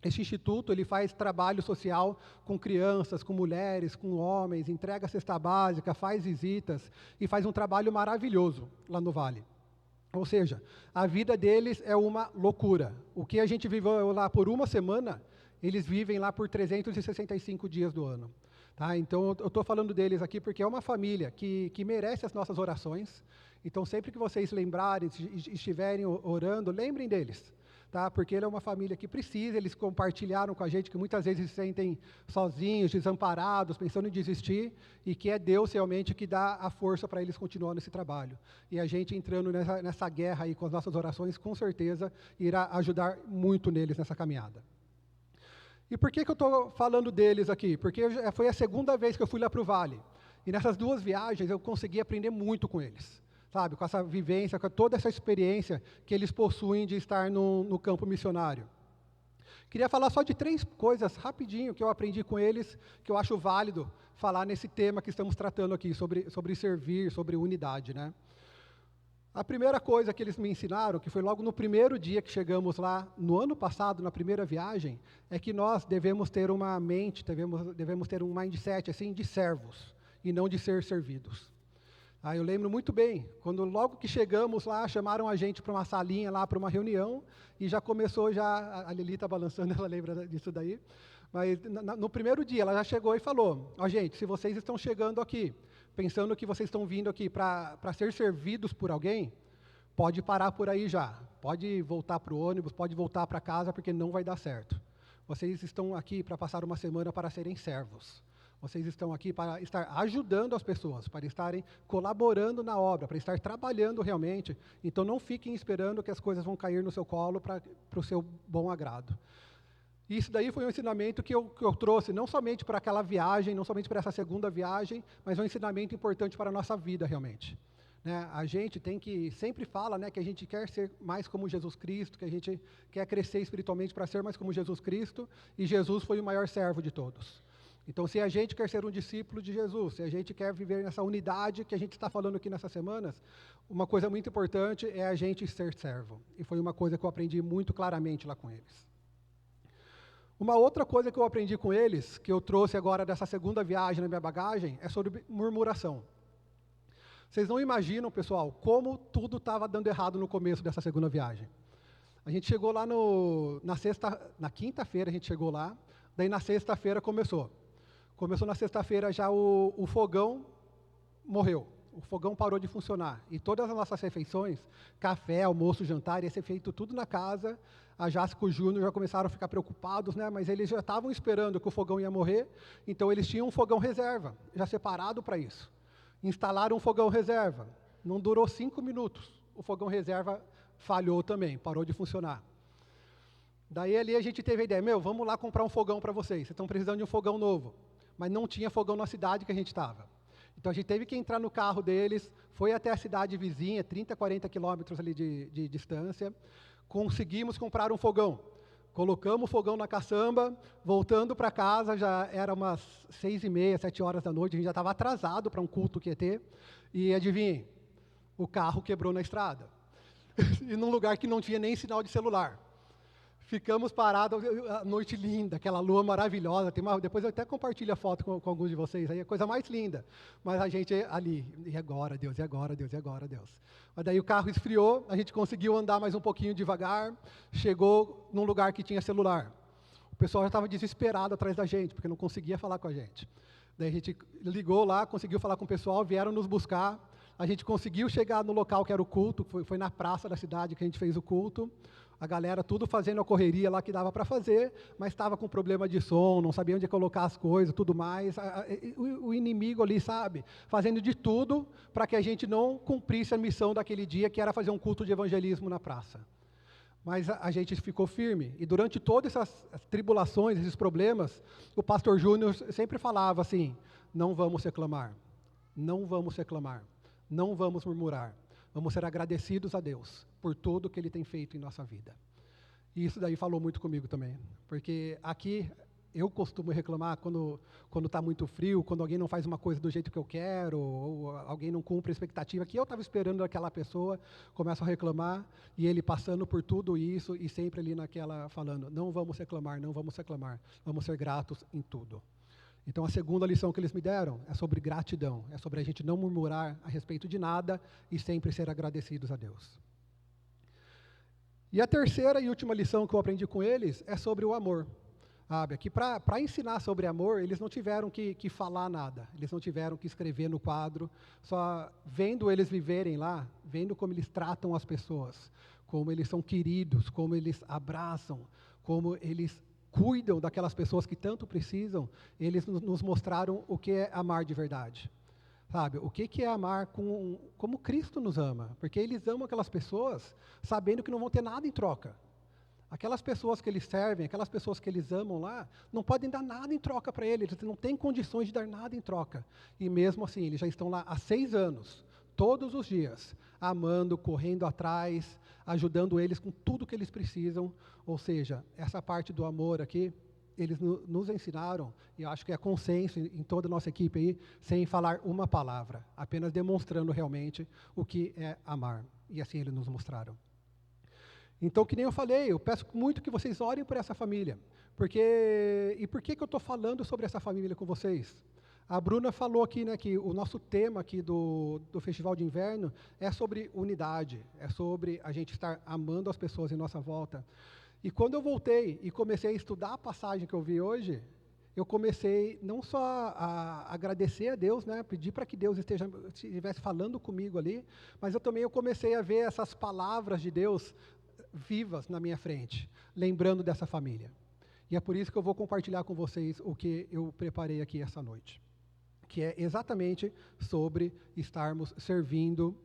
Esse instituto, ele faz trabalho social com crianças, com mulheres, com homens, entrega cesta básica, faz visitas e faz um trabalho maravilhoso lá no Vale. Ou seja, a vida deles é uma loucura. O que a gente viveu lá por uma semana, eles vivem lá por 365 dias do ano. Tá? Então, eu estou falando deles aqui porque é uma família que merece as nossas orações. Então, sempre que vocês lembrarem, estiverem orando, lembrem deles. Tá? Porque ele é uma família que precisa, eles compartilharam com a gente que muitas vezes se sentem sozinhos, desamparados, pensando em desistir, e que é Deus realmente que dá a força para eles continuar nesse trabalho. E a gente entrando nessa guerra aí com as nossas orações, com certeza irá ajudar muito neles nessa caminhada. E por que eu estou falando deles aqui? Porque foi a segunda vez que eu fui lá para o Vale. E nessas 2 viagens eu consegui aprender muito com eles. Sabe, com essa vivência, com toda essa experiência que eles possuem de estar no campo missionário. Queria falar só de 3 coisas, rapidinho, que eu aprendi com eles, que eu acho válido falar nesse tema que estamos tratando aqui, sobre servir, sobre unidade, né? A primeira coisa que eles me ensinaram, que foi logo no primeiro dia que chegamos lá, no ano passado, na primeira viagem, é que nós devemos ter uma mente, devemos ter um mindset assim, de servos, e não de ser servidos. Eu lembro muito bem, quando logo que chegamos lá, chamaram a gente para uma salinha lá, para uma reunião, e já começou, a Lili está balançando, ela lembra disso daí, mas no primeiro dia ela já chegou e falou, gente, se vocês estão chegando aqui, pensando que vocês estão vindo aqui para ser servidos por alguém, pode parar por aí já, pode voltar para o ônibus, pode voltar para casa, porque não vai dar certo. Vocês estão aqui para passar uma semana para serem servos. Vocês estão aqui para estar ajudando as pessoas, para estarem colaborando na obra, para estar trabalhando realmente. Então, não fiquem esperando que as coisas vão cair no seu colo para o seu bom agrado. Isso daí foi um ensinamento que eu trouxe, não somente para aquela viagem, não somente para essa segunda viagem, mas um ensinamento importante para a nossa vida, realmente. Né? A gente sempre fala, né, que a gente quer ser mais como Jesus Cristo, que a gente quer crescer espiritualmente para ser mais como Jesus Cristo, e Jesus foi o maior servo de todos. Então, se a gente quer ser um discípulo de Jesus, se a gente quer viver nessa unidade que a gente está falando aqui nessas semanas, uma coisa muito importante é a gente ser servo. E foi uma coisa que eu aprendi muito claramente lá com eles. Uma outra coisa que eu aprendi com eles, que eu trouxe agora dessa segunda viagem na minha bagagem, é sobre murmuração. Vocês não imaginam, pessoal, como tudo estava dando errado no começo dessa segunda viagem. A gente chegou lá na quinta-feira a gente chegou lá, daí na sexta-feira começou. Começou na sexta-feira já o fogão morreu. O fogão parou de funcionar. E todas as nossas refeições, café, almoço, jantar, ia ser feito tudo na casa. A Jace e o Júnior já começaram a ficar preocupados, né? Mas eles já estavam esperando que o fogão ia morrer. Então eles tinham um fogão reserva, já separado para isso. Instalaram um fogão reserva. Não durou 5 minutos. O fogão reserva falhou também, parou de funcionar. Daí ali a gente teve a ideia, vamos lá comprar um fogão para vocês. Vocês estão precisando de um fogão novo. Mas não tinha fogão na cidade que a gente estava. Então a gente teve que entrar no carro deles, foi até a cidade vizinha, 30, 40 quilômetros ali de distância, conseguimos comprar um fogão. Colocamos o fogão na caçamba, voltando para casa, já era umas 6h30, 7 horas da noite, a gente já estava atrasado para um culto que ia ter, e adivinhem, o carro quebrou na estrada. E num lugar que não tinha nem sinal de celular. Ficamos parados, a noite linda, aquela lua maravilhosa. Depois eu até compartilho a foto com alguns de vocês, aí é a coisa mais linda. Mas a gente ali, e agora, Deus, e agora, Deus, e agora, Deus. Mas daí o carro esfriou, a gente conseguiu andar mais um pouquinho devagar, chegou num lugar que tinha celular. O pessoal já estava desesperado atrás da gente, porque não conseguia falar com a gente. Daí a gente ligou lá, conseguiu falar com o pessoal, vieram nos buscar. A gente conseguiu chegar no local que era o culto, foi na praça da cidade que a gente fez o culto. A galera tudo fazendo a correria lá que dava para fazer, mas estava com problema de som, não sabia onde colocar as coisas, tudo mais. O inimigo ali, sabe, fazendo de tudo para que a gente não cumprisse a missão daquele dia, que era fazer um culto de evangelismo na praça. Mas a gente ficou firme, e durante todas essas tribulações, esses problemas, o pastor Júnior sempre falava assim: não vamos reclamar, não vamos reclamar, não vamos murmurar, vamos ser agradecidos a Deus por tudo que Ele tem feito em nossa vida. E isso daí falou muito comigo também, porque aqui eu costumo reclamar quando está muito frio, quando alguém não faz uma coisa do jeito que eu quero, ou alguém não cumpre a expectativa que eu estava esperando daquela pessoa, começo a reclamar, e ele passando por tudo isso, e sempre ali naquela falando: não vamos reclamar, não vamos reclamar, vamos ser gratos em tudo. Então a segunda lição que eles me deram é sobre gratidão, é sobre a gente não murmurar a respeito de nada e sempre ser agradecidos a Deus. E a terceira e última lição que eu aprendi com eles é sobre o amor. Sabe, aqui para ensinar sobre amor, eles não tiveram que falar nada, eles não tiveram que escrever no quadro, só vendo eles viverem lá, vendo como eles tratam as pessoas, como eles são queridos, como eles abraçam, como eles cuidam daquelas pessoas que tanto precisam, eles nos mostraram o que é amar de verdade. Sabe, o que é amar como Cristo nos ama, porque eles amam aquelas pessoas sabendo que não vão ter nada em troca. Aquelas pessoas que eles servem, aquelas pessoas que eles amam lá, não podem dar nada em troca para eles não têm condições de dar nada em troca. E mesmo assim, eles já estão lá há 6 anos, todos os dias, amando, correndo atrás, ajudando eles com tudo que eles precisam. Ou seja, essa parte do amor aqui, eles nos ensinaram, e eu acho que é consenso em toda a nossa equipe aí, sem falar uma palavra, apenas demonstrando realmente o que é amar. E assim eles nos mostraram. Então, que nem eu falei, eu peço muito que vocês orem por essa família. Por que eu estou falando sobre essa família com vocês? A Bruna falou aqui, né, que o nosso tema aqui do Festival de Inverno é sobre unidade, é sobre a gente estar amando as pessoas em nossa volta. E quando eu voltei e comecei a estudar a passagem que eu vi hoje, eu comecei não só a agradecer a Deus, né, pedir para que Deus estivesse falando comigo ali, mas eu comecei a ver essas palavras de Deus vivas na minha frente, lembrando dessa família. E é por isso que eu vou compartilhar com vocês o que eu preparei aqui essa noite, que é exatamente sobre estarmos servindo,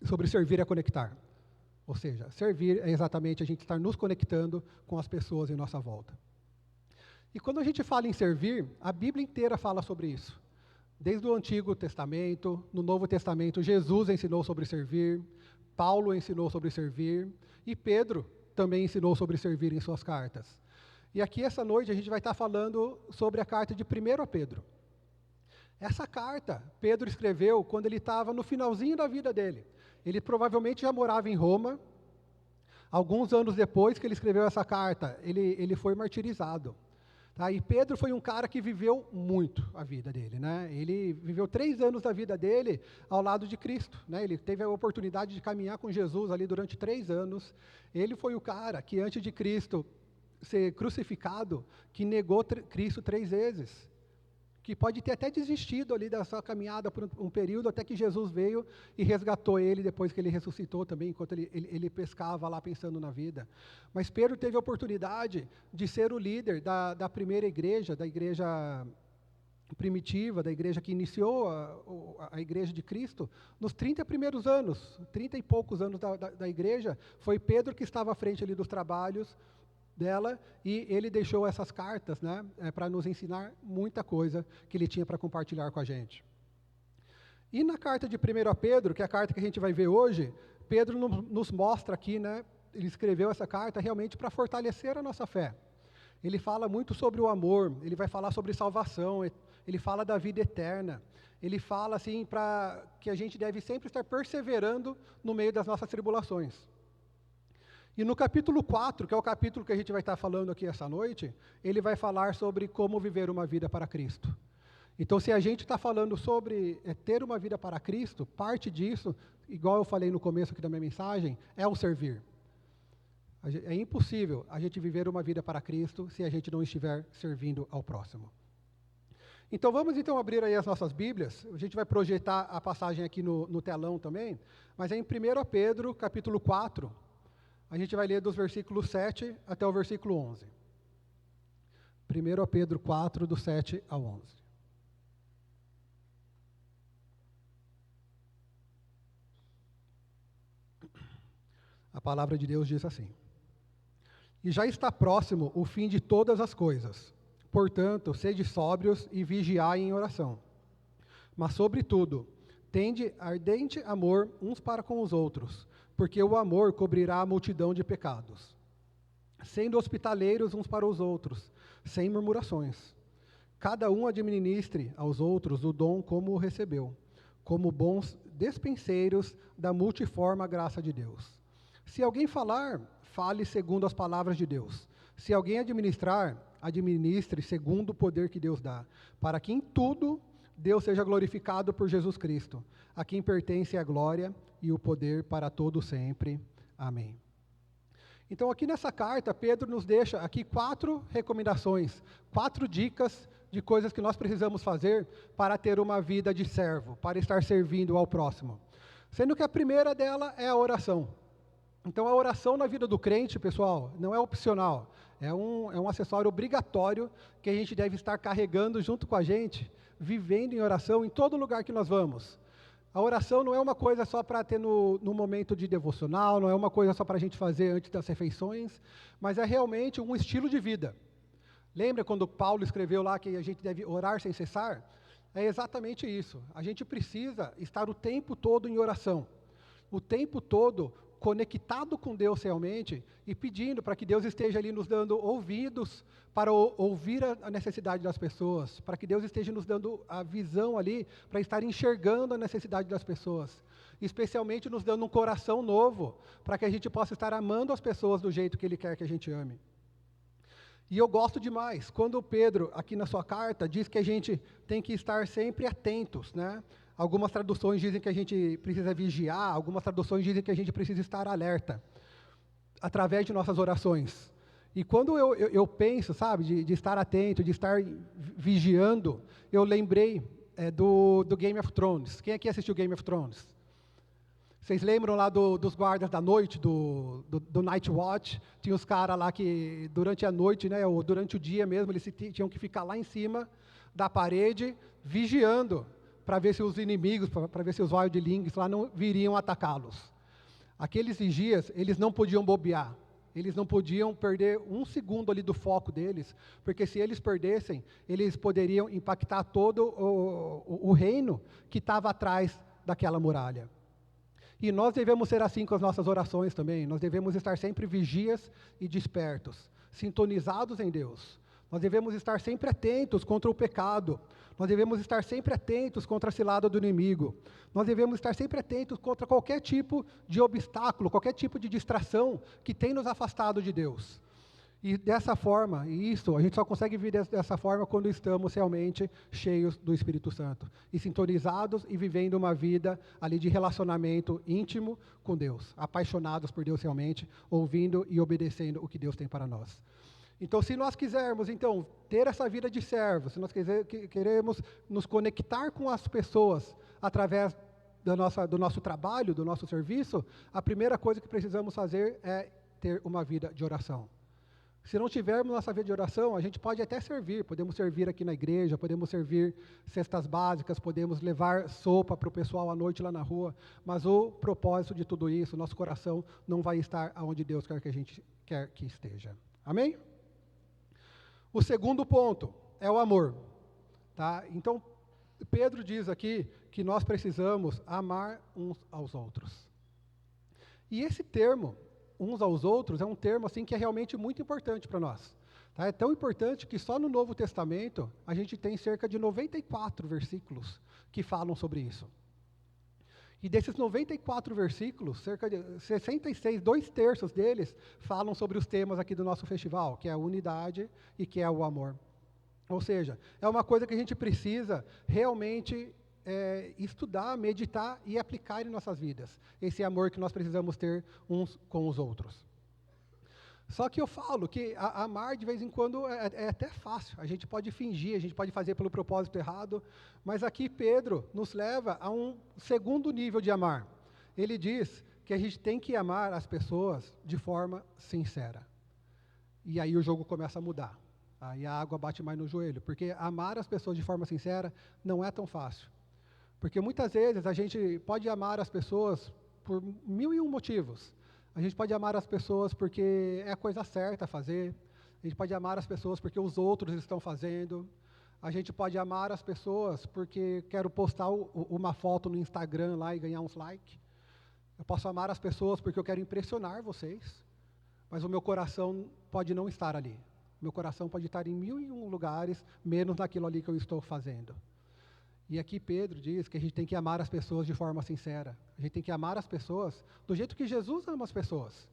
sobre servir a conectar. Ou seja, servir é exatamente a gente estar nos conectando com as pessoas em nossa volta. E quando a gente fala em servir, a Bíblia inteira fala sobre isso. Desde o Antigo Testamento, no Novo Testamento, Jesus ensinou sobre servir, Paulo ensinou sobre servir, e Pedro também ensinou sobre servir em suas cartas. E aqui essa noite a gente vai estar falando sobre a carta de 1 Pedro. Essa carta, Pedro escreveu quando ele estava no finalzinho da vida dele. Ele provavelmente já morava em Roma. Alguns anos depois que ele escreveu essa carta, ele foi martirizado. Tá? E Pedro foi um cara que viveu muito a vida dele, né? Ele viveu 3 anos da vida dele ao lado de Cristo, né? Ele teve a oportunidade de caminhar com Jesus ali durante 3 anos. Ele foi o cara que antes de Cristo ser crucificado, que negou Cristo 3 vezes. Que pode ter até desistido ali da sua caminhada por um período, até que Jesus veio e resgatou ele depois que ele ressuscitou também, enquanto ele pescava lá pensando na vida. Mas Pedro teve a oportunidade de ser o líder da primeira igreja, da igreja primitiva, da igreja que iniciou a igreja de Cristo, nos 30 primeiros anos, 30 e poucos anos da igreja, foi Pedro que estava à frente ali dos trabalhos dela, e ele deixou essas cartas, né, para nos ensinar muita coisa que ele tinha para compartilhar com a gente. E na carta de 1 Pedro, que é a carta que a gente vai ver hoje, Pedro nos mostra aqui, né, ele escreveu essa carta realmente para fortalecer a nossa fé. Ele fala muito sobre o amor, ele vai falar sobre salvação, ele fala da vida eterna, ele fala assim para que a gente deve sempre estar perseverando no meio das nossas tribulações. E no capítulo 4, que é o capítulo que a gente vai estar falando aqui essa noite, ele vai falar sobre como viver uma vida para Cristo. Então, se a gente está falando sobre ter uma vida para Cristo, parte disso, igual eu falei no começo aqui da minha mensagem, é o servir. É impossível a gente viver uma vida para Cristo se a gente não estiver servindo ao próximo. Então, vamos então abrir aí as nossas Bíblias. A gente vai projetar a passagem aqui no telão também, mas é em 1 Pedro, capítulo 4, A gente vai ler dos versículos 7 até o versículo 11. 1 Pedro 4, do 7 ao 11. A palavra de Deus diz assim: E já está próximo o fim de todas as coisas. Portanto, sede sóbrios e vigiai em oração. Mas, sobretudo, tende ardente amor uns para com os outros, porque o amor cobrirá a multidão de pecados. Sendo hospitaleiros uns para os outros, sem murmurações. Cada um administre aos outros o dom como o recebeu, como bons despenseiros da multiforme graça de Deus. Se alguém falar, fale segundo as palavras de Deus. Se alguém administrar, administre segundo o poder que Deus dá, para que em tudo Deus seja glorificado por Jesus Cristo, a quem pertence a glória e o poder para todo sempre. Amém. Então, aqui nessa carta, Pedro nos deixa aqui 4 recomendações, 4 dicas de coisas que nós precisamos fazer para ter uma vida de servo, para estar servindo ao próximo. Sendo que a primeira dela é a oração. Então, a oração na vida do crente, pessoal, não é opcional, é um acessório obrigatório que a gente deve estar carregando junto com a gente, vivendo em oração em todo lugar que nós vamos. A oração não é uma coisa só para ter no momento de devocional, não é uma coisa só para a gente fazer antes das refeições, mas é realmente um estilo de vida. Lembra quando Paulo escreveu lá que a gente deve orar sem cessar? É exatamente isso. A gente precisa estar o tempo todo em oração, o tempo todo conectado com Deus realmente e pedindo para que Deus esteja ali nos dando ouvidos para ouvir a necessidade das pessoas, para que Deus esteja nos dando a visão ali para estar enxergando a necessidade das pessoas, especialmente nos dando um coração novo para que a gente possa estar amando as pessoas do jeito que Ele quer que a gente ame. E eu gosto demais, quando Pedro, aqui na sua carta, diz que a gente tem que estar sempre atentos, né? Algumas traduções dizem que a gente precisa vigiar, algumas traduções dizem que a gente precisa estar alerta, através de nossas orações. E quando eu penso, sabe, de estar atento, de estar vigiando, eu lembrei do Game of Thrones. Quem aqui assistiu Game of Thrones? Vocês lembram lá dos guardas da noite, do Night Watch? Tinha os caras lá que durante a noite, né, ou durante o dia mesmo, eles tinham que ficar lá em cima da parede, vigiando, para ver se os inimigos, para ver se os wildlings lá não viriam atacá-los. Aqueles vigias, eles não podiam bobear, eles não podiam perder um segundo ali do foco deles, porque se eles perdessem, eles poderiam impactar todo o reino que estava atrás daquela muralha. E nós devemos ser assim com as nossas orações também, nós devemos estar sempre vigias e despertos, sintonizados em Deus. Nós devemos estar sempre atentos contra o pecado. Nós devemos estar sempre atentos contra a cilada do inimigo. Nós devemos estar sempre atentos contra qualquer tipo de obstáculo, qualquer tipo de distração que tem nos afastado de Deus. E dessa forma, e isso, a gente só consegue viver dessa forma quando estamos realmente cheios do Espírito Santo. E sintonizados e vivendo uma vida ali de relacionamento íntimo com Deus. Apaixonados por Deus realmente, ouvindo e obedecendo o que Deus tem para nós. Então, se nós quisermos, então, ter essa vida de servo, se nós queremos nos conectar com as pessoas através do nosso trabalho, do nosso serviço, a primeira coisa que precisamos fazer é ter uma vida de oração. Se não tivermos nossa vida de oração, a gente pode até servir, podemos servir aqui na igreja, podemos servir cestas básicas, podemos levar sopa para o pessoal à noite lá na rua, mas o propósito de tudo isso, nosso coração não vai estar onde Deus quer que a gente quer que esteja. Amém? O segundo ponto é o amor, tá? Então, Pedro diz aqui que nós precisamos amar uns aos outros. E esse termo, uns aos outros, é um termo assim que é realmente muito importante para nós. Tá? É tão importante que só no Novo Testamento a gente tem cerca de 94 versículos que falam sobre isso. E desses 94 versículos, cerca de 66, 2/3 deles, falam sobre os temas aqui do nosso festival, que é a unidade e que é o amor. Ou seja, é uma coisa que a gente precisa realmente estudar, meditar e aplicar em nossas vidas. Esse amor que nós precisamos ter uns com os outros. Só que eu falo que amar de vez em quando é até fácil. A gente pode fingir, a gente pode fazer pelo propósito errado, mas aqui Pedro nos leva a um segundo nível de amar. Ele diz que a gente tem que amar as pessoas de forma sincera. E aí o jogo começa a mudar. Aí a água bate mais no joelho, porque amar as pessoas de forma sincera não é tão fácil. Porque muitas vezes a gente pode amar as pessoas por 1001 motivos. A gente pode amar as pessoas porque é a coisa certa a fazer. A gente pode amar as pessoas porque os outros estão fazendo. A gente pode amar as pessoas porque quero postar uma foto no Instagram lá e ganhar uns likes. Eu posso amar as pessoas porque eu quero impressionar vocês. Mas o meu coração pode não estar ali. Meu coração pode estar em 1001 lugares, menos naquilo ali que eu estou fazendo. E aqui Pedro diz que a gente tem que amar as pessoas de forma sincera. A gente tem que amar as pessoas do jeito que Jesus ama as pessoas.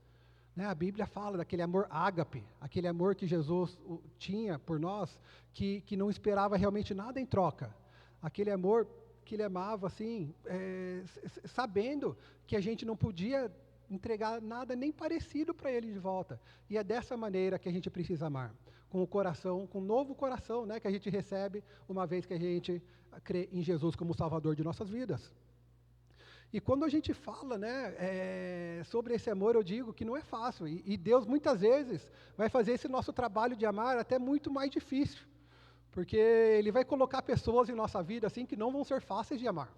Né? A Bíblia fala daquele amor ágape, aquele amor que Jesus tinha por nós, que não esperava realmente nada em troca. Aquele amor que ele amava, assim, sabendo que a gente não podia entregar nada nem parecido para ele de volta. E é dessa maneira que a gente precisa amar. Com o coração, com um novo coração, né, que a gente recebe uma vez que a gente crê em Jesus como Salvador de nossas vidas. E quando a gente fala, né, sobre esse amor, eu digo que não é fácil. E Deus, muitas vezes, vai fazer esse nosso trabalho de amar até muito mais difícil. Porque Ele vai colocar pessoas em nossa vida, assim, que não vão ser fáceis de amar.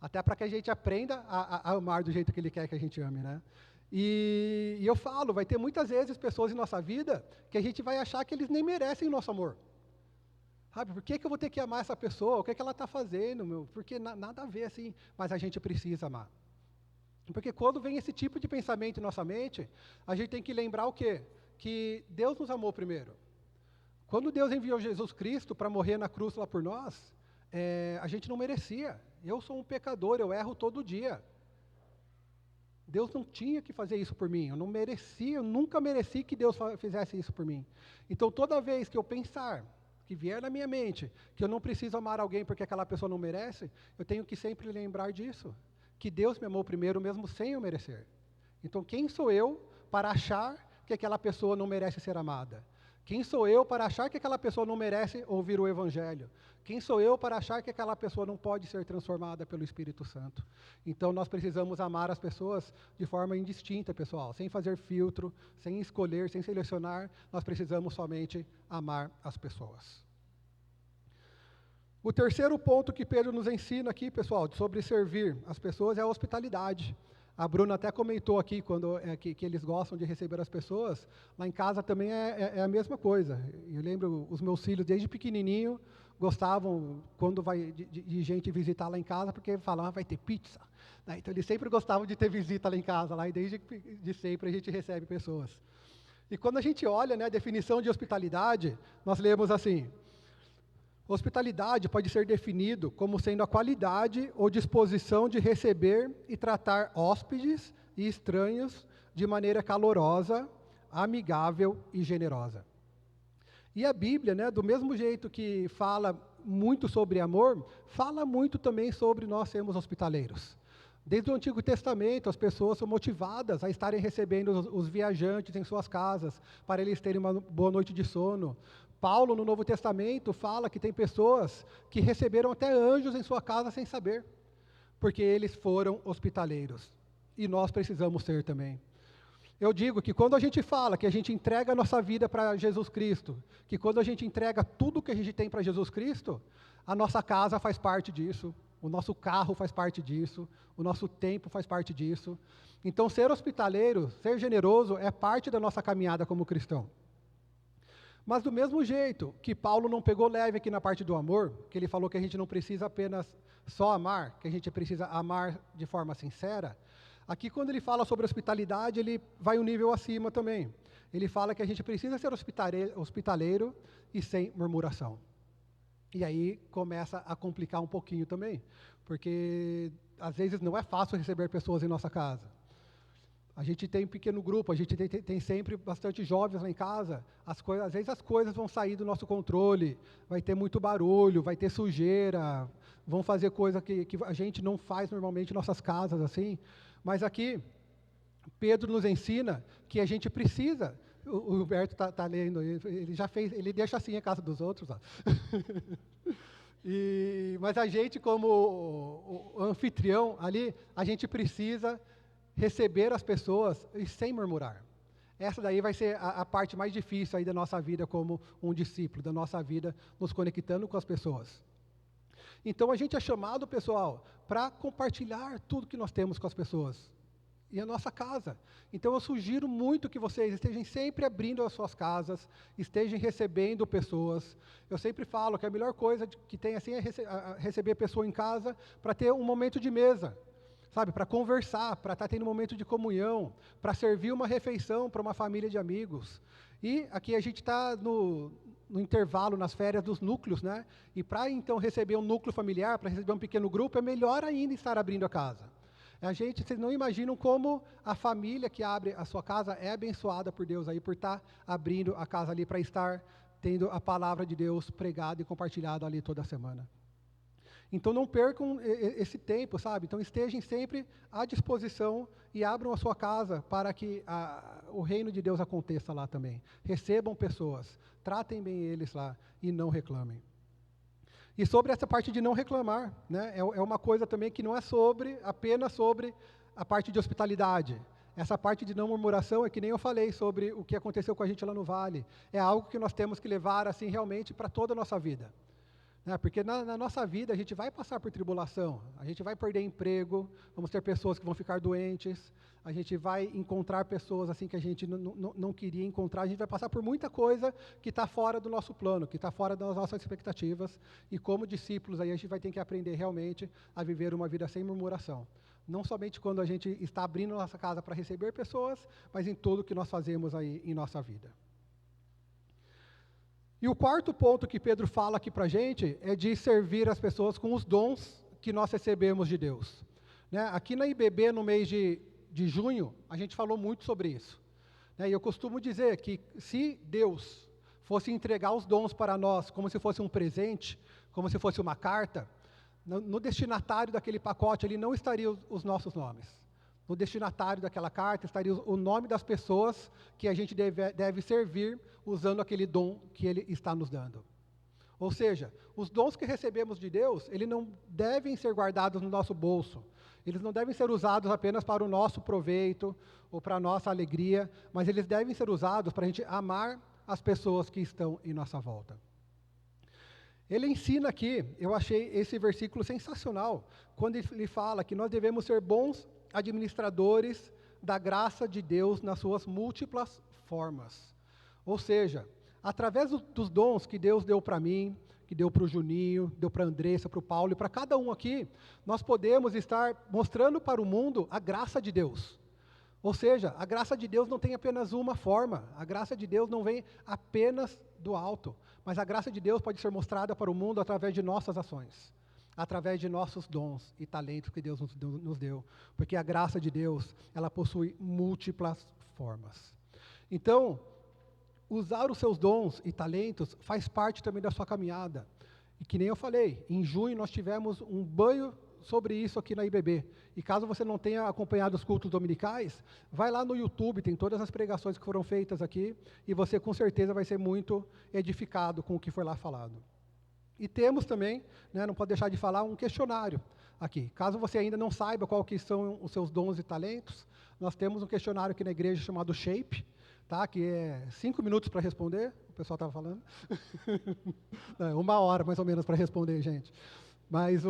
Até para que a gente aprenda a amar do jeito que Ele quer que a gente ame, né? E eu falo, vai ter muitas vezes pessoas em nossa vida que a gente vai achar que eles nem merecem o nosso amor. Sabe, por que eu vou ter que amar essa pessoa? O que ela está fazendo, meu? Porque nada a ver, assim, mas a gente precisa amar. Porque quando vem esse tipo de pensamento em nossa mente, a gente tem que lembrar o quê? Que Deus nos amou primeiro. Quando Deus enviou Jesus Cristo para morrer na cruz lá por nós, a gente não merecia. Eu sou um pecador, eu erro todo dia. Deus não tinha que fazer isso por mim, eu não merecia, eu nunca mereci que Deus fizesse isso por mim. Então toda vez que eu pensar, que vier na minha mente, que eu não preciso amar alguém porque aquela pessoa não merece, eu tenho que sempre lembrar disso, que Deus me amou primeiro mesmo sem eu merecer. Então quem sou eu para achar que aquela pessoa não merece ser amada? Quem sou eu para achar que aquela pessoa não merece ouvir o Evangelho? Quem sou eu para achar que aquela pessoa não pode ser transformada pelo Espírito Santo? Então nós precisamos amar as pessoas de forma indistinta, pessoal, sem fazer filtro, sem escolher, sem selecionar, nós precisamos somente amar as pessoas. O terceiro ponto que Pedro nos ensina aqui, pessoal, sobre servir as pessoas é a hospitalidade. A Bruna até comentou aqui que eles gostam de receber as pessoas. Lá em casa também é a mesma coisa. Eu lembro, os meus filhos, desde pequenininho, gostavam, quando vai de gente visitar lá em casa, porque falavam, vai ter pizza. Né? Então, eles sempre gostavam de ter visita lá em casa, lá, e desde de sempre a gente recebe pessoas. E quando a gente olha, né, a definição de hospitalidade, nós lemos assim: hospitalidade pode ser definido como sendo a qualidade ou disposição de receber e tratar hóspedes e estranhos de maneira calorosa, amigável e generosa. E a Bíblia, né, do mesmo jeito que fala muito sobre amor, fala muito também sobre nós sermos hospitaleiros. Desde o Antigo Testamento, as pessoas são motivadas a estarem recebendo os viajantes em suas casas, para eles terem uma boa noite de sono. Paulo, no Novo Testamento, fala que tem pessoas que receberam até anjos em sua casa sem saber, porque eles foram hospitaleiros. E nós precisamos ser também. Eu digo que quando a gente fala que a gente entrega a nossa vida para Jesus Cristo, que quando a gente entrega tudo que a gente tem para Jesus Cristo, a nossa casa faz parte disso, o nosso carro faz parte disso, o nosso tempo faz parte disso. Então, ser hospitaleiro, ser generoso, é parte da nossa caminhada como cristão. Mas do mesmo jeito que Paulo não pegou leve aqui na parte do amor, que ele falou que a gente não precisa apenas só amar, que a gente precisa amar de forma sincera, aqui quando ele fala sobre hospitalidade, ele vai um nível acima também. Ele fala que a gente precisa ser hospitaleiro e sem murmuração. E aí começa a complicar um pouquinho também, porque às vezes não é fácil receber pessoas em nossa casa. A gente tem um pequeno grupo, a gente tem sempre bastante jovens lá em casa, às vezes as coisas vão sair do nosso controle, vai ter muito barulho, vai ter sujeira, vão fazer coisa que a gente não faz normalmente em nossas casas, assim. Mas aqui, Pedro nos ensina que a gente precisa, o Roberto está lendo, ele já fez, ele deixa assim a casa dos outros, ó. Mas a gente, como o anfitrião ali, a gente precisa receber as pessoas e sem murmurar. Essa daí vai ser a parte mais difícil aí da nossa vida como um discípulo, da nossa vida nos conectando com as pessoas. Então a gente é chamado, pessoal, para compartilhar tudo que nós temos com as pessoas. E a nossa casa. Então eu sugiro muito que vocês estejam sempre abrindo as suas casas, estejam recebendo pessoas. Eu sempre falo que a melhor coisa que tem assim é receber pessoa em casa para ter um momento de mesa, sabe? Para conversar, para estar tendo um momento de comunhão, para servir uma refeição para uma família de amigos. E aqui a gente está no intervalo, nas férias dos núcleos, né? E para então receber um núcleo familiar, para receber um pequeno grupo, é melhor ainda estar abrindo a casa. Vocês não imaginam como a família que abre a sua casa é abençoada por Deus aí, por estar abrindo a casa ali, para estar tendo a palavra de Deus pregada e compartilhada ali toda semana. Então não percam esse tempo, sabe? Então estejam sempre à disposição e abram a sua casa para que o reino de Deus aconteça lá também. Recebam pessoas, tratem bem eles lá e não reclamem. E sobre essa parte de não reclamar, né, é uma coisa também que não é apenas sobre a parte de hospitalidade. Essa parte de não murmuração é que nem eu falei sobre o que aconteceu com a gente lá no Vale. É algo que nós temos que levar assim realmente para toda a nossa vida. Né, porque na nossa vida a gente vai passar por tribulação, a gente vai perder emprego, vamos ter pessoas que vão ficar doentes, a gente vai encontrar pessoas assim que a gente não queria encontrar, a gente vai passar por muita coisa que está fora do nosso plano, que está fora das nossas expectativas, e como discípulos aí a gente vai ter que aprender realmente a viver uma vida sem murmuração. Não somente quando a gente está abrindo nossa casa para receber pessoas, mas em tudo que nós fazemos aí em nossa vida. E o quarto ponto que Pedro fala aqui para a gente é de servir as pessoas com os dons que nós recebemos de Deus. Né? Aqui na IBB, no mês de junho, a gente falou muito sobre isso. Né? E eu costumo dizer que se Deus fosse entregar os dons para nós como se fosse um presente, como se fosse uma carta, no destinatário daquele pacote ali não estariam os nossos nomes. No destinatário daquela carta estaria o nome das pessoas que a gente deve servir usando aquele dom que Ele está nos dando. Ou seja, os dons que recebemos de Deus, eles não devem ser guardados no nosso bolso. Eles não devem ser usados apenas para o nosso proveito ou para a nossa alegria, mas eles devem ser usados para a gente amar as pessoas que estão em nossa volta. Ele ensina aqui, eu achei esse versículo sensacional, quando ele fala que nós devemos ser bons administradores da graça de Deus nas suas múltiplas formas. Ou seja, através dos dons que Deus deu para mim, que deu para o Juninho, deu para a Andressa, para o Paulo e para cada um aqui, nós podemos estar mostrando para o mundo a graça de Deus. Ou seja, a graça de Deus não tem apenas uma forma, a graça de Deus não vem apenas do alto, mas a graça de Deus pode ser mostrada para o mundo através de nossas ações, através de nossos dons e talentos que Deus nos deu, porque a graça de Deus, ela possui múltiplas formas. Então, usar os seus dons e talentos faz parte também da sua caminhada. E que nem eu falei, em junho nós tivemos um banho sobre isso aqui na IBB. E caso você não tenha acompanhado os cultos dominicais, vai lá no YouTube, tem todas as pregações que foram feitas aqui, e você com certeza vai ser muito edificado com o que foi lá falado. E temos também, né, não pode deixar de falar, um questionário aqui. Caso você ainda não saiba qual que são os seus dons e talentos, nós temos um questionário aqui na igreja chamado Shape, tá, que é 5 minutos para responder, o pessoal estava falando. Não, 1 hora mais ou menos para responder, gente. Mas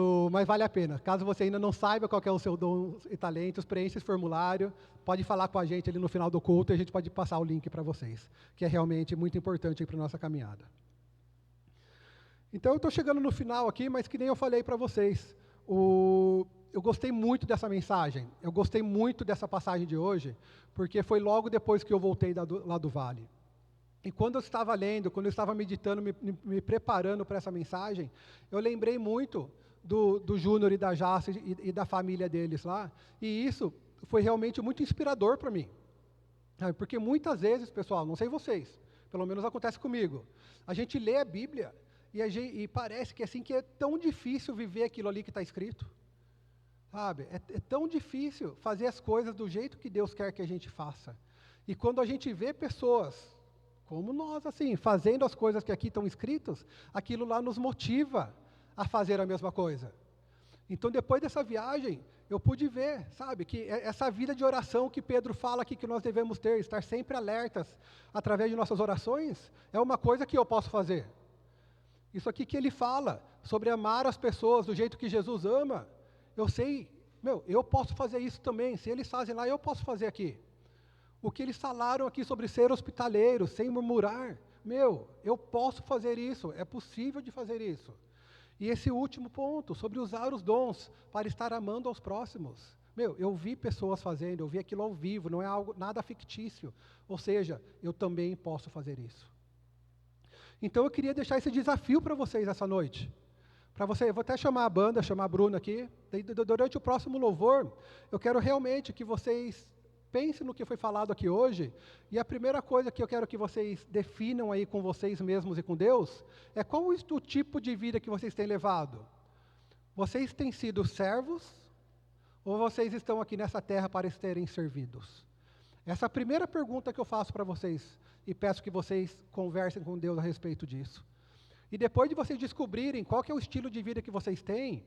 vale a pena. Caso você ainda não saiba qual que é o seu dom e talentos, preencha esse formulário, pode falar com a gente ali no final do culto e a gente pode passar o link para vocês, que é realmente muito importante para a nossa caminhada. Então eu estou chegando no final aqui, mas que nem eu falei para vocês, eu gostei muito dessa mensagem, eu gostei muito dessa passagem de hoje, porque foi logo depois que eu voltei lá do Vale. E quando eu estava lendo, quando eu estava meditando, me preparando para essa mensagem, eu lembrei muito do Júnior e da Jace e da família deles lá, e isso foi realmente muito inspirador para mim. Porque muitas vezes, pessoal, não sei vocês, pelo menos acontece comigo, a gente lê a Bíblia e parece que assim que é tão difícil viver aquilo ali que está escrito. Sabe? É tão difícil fazer as coisas do jeito que Deus quer que a gente faça. E quando a gente vê pessoas como nós, assim, fazendo as coisas que aqui estão escritas, aquilo lá nos motiva a fazer a mesma coisa. Então, depois dessa viagem, eu pude ver, sabe, que essa vida de oração que Pedro fala aqui que nós devemos ter, estar sempre alertas através de nossas orações, é uma coisa que eu posso fazer. Isso aqui que ele fala sobre amar as pessoas do jeito que Jesus ama, eu sei, eu posso fazer isso também. Se eles fazem lá, eu posso fazer aqui. O que eles falaram aqui sobre ser hospitaleiro, sem murmurar, eu posso fazer isso, é possível de fazer isso. E esse último ponto, sobre usar os dons para estar amando aos próximos. Eu vi pessoas fazendo, eu vi aquilo ao vivo, não é algo, nada fictício. Ou seja, eu também posso fazer isso. Então eu queria deixar esse desafio para vocês essa noite. Para você, eu vou até chamar a banda, chamar a Bruna aqui. Durante o próximo louvor, eu quero realmente que vocês pensem no que foi falado aqui hoje, e a primeira coisa que eu quero que vocês definam aí com vocês mesmos e com Deus, é qual o tipo de vida que vocês têm levado. Vocês têm sido servos, ou vocês estão aqui nessa terra para serem servidos? Essa é a primeira pergunta que eu faço para vocês, e peço que vocês conversem com Deus a respeito disso. E depois de vocês descobrirem qual que é o estilo de vida que vocês têm,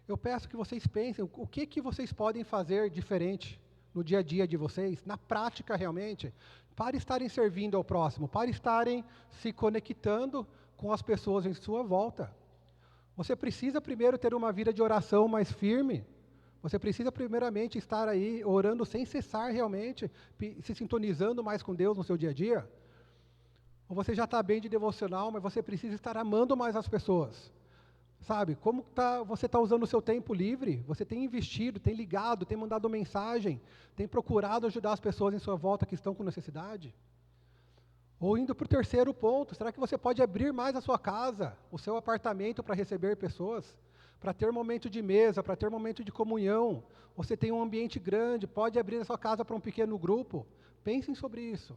eu peço que vocês pensem o que vocês podem fazer diferente no dia a dia de vocês, na prática realmente, para estarem servindo ao próximo, para estarem se conectando com as pessoas em sua volta. Você precisa primeiro ter uma vida de oração mais firme, você precisa primeiramente estar aí orando sem cessar realmente, se sintonizando mais com Deus no seu dia a dia. Ou você já está bem de devocional, mas você precisa estar amando mais as pessoas. Sabe, como você está usando o seu tempo livre? Você tem investido, tem ligado, tem mandado mensagem, tem procurado ajudar as pessoas em sua volta que estão com necessidade? Ou indo para o terceiro ponto, será que você pode abrir mais a sua casa, o seu apartamento para receber pessoas? Para ter momento de mesa, para ter momento de comunhão? Você tem um ambiente grande, pode abrir a sua casa para um pequeno grupo? Pensem sobre isso.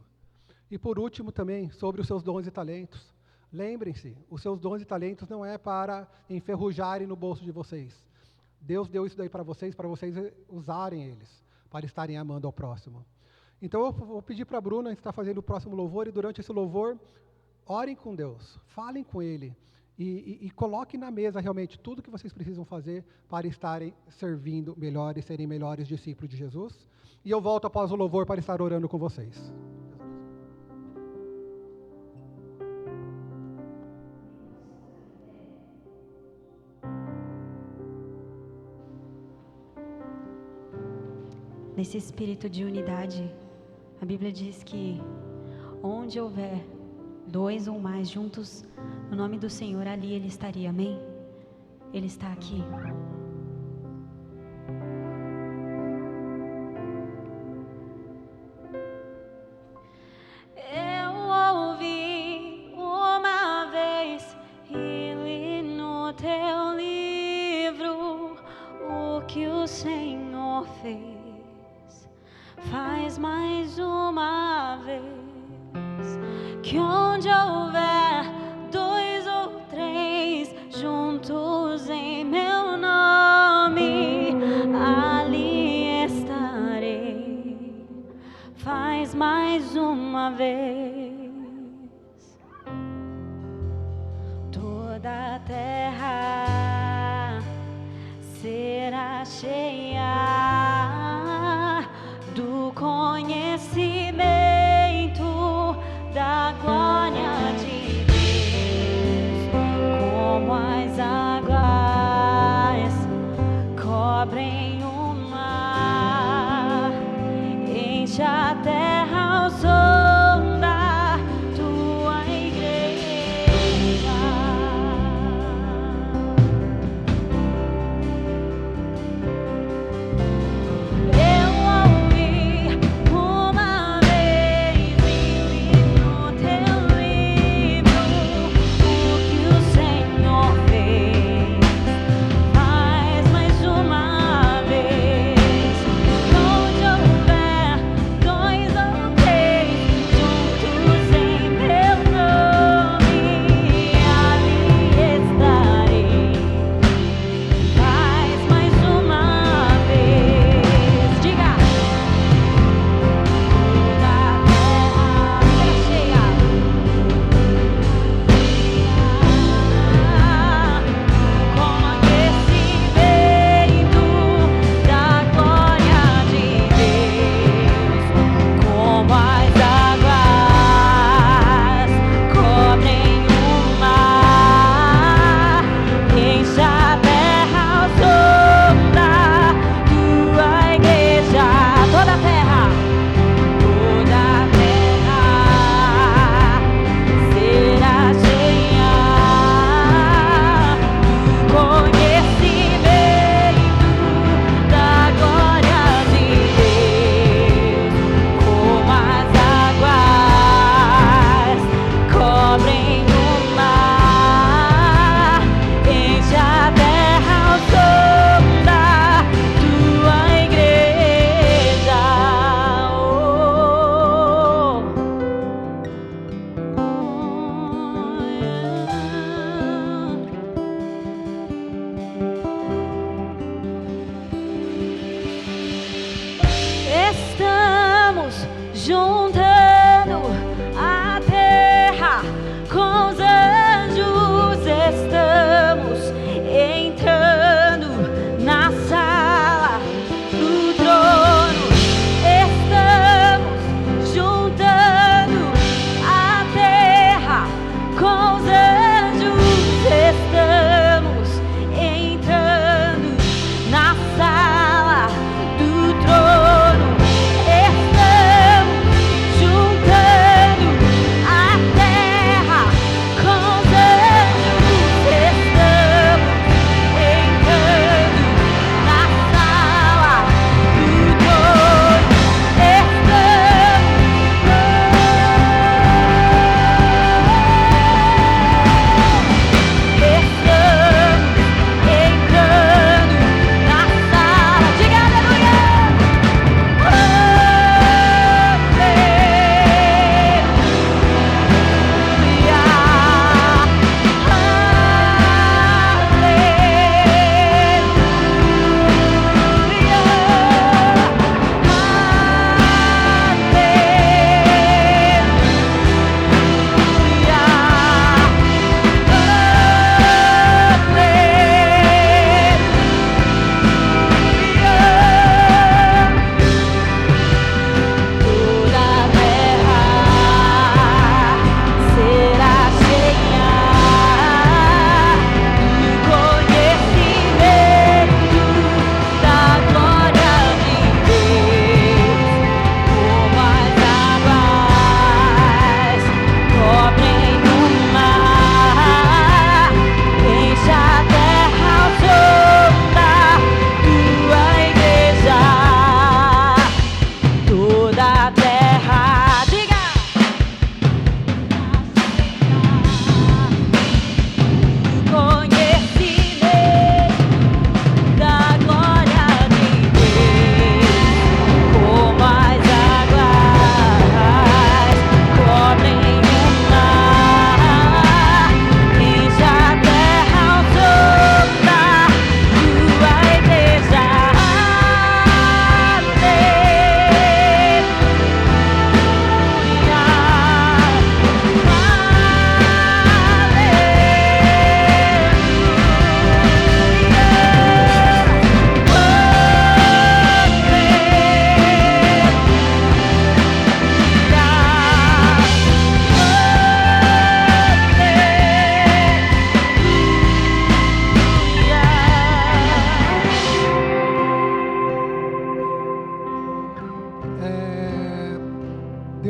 E por último também, sobre os seus dons e talentos. Lembrem-se, os seus dons e talentos não é para enferrujarem no bolso de vocês. Deus deu isso daí para vocês usarem eles, para estarem amando ao próximo. Então eu vou pedir para a Bruna, a gente está fazendo o próximo louvor, e durante esse louvor, orem com Deus, falem com Ele, e coloquem na mesa realmente tudo que vocês precisam fazer para estarem servindo melhor e serem melhores discípulos de Jesus. E eu volto após o louvor para estar orando com vocês. Nesse espírito de unidade, a Bíblia diz que onde houver 2 ou mais juntos no nome do Senhor, ali Ele estaria, amém? Ele está aqui. Eu ouvi uma vez e li no teu livro o que o Senhor fez. Faz mais uma vez, que onde houver 2 ou 3 juntos em meu nome, ali estarei. Faz mais uma vez. Toda a terra será cheia do conhecimento da glória de Deus, como as águas cobrem o mar, enche a terra ao som da tua igreja.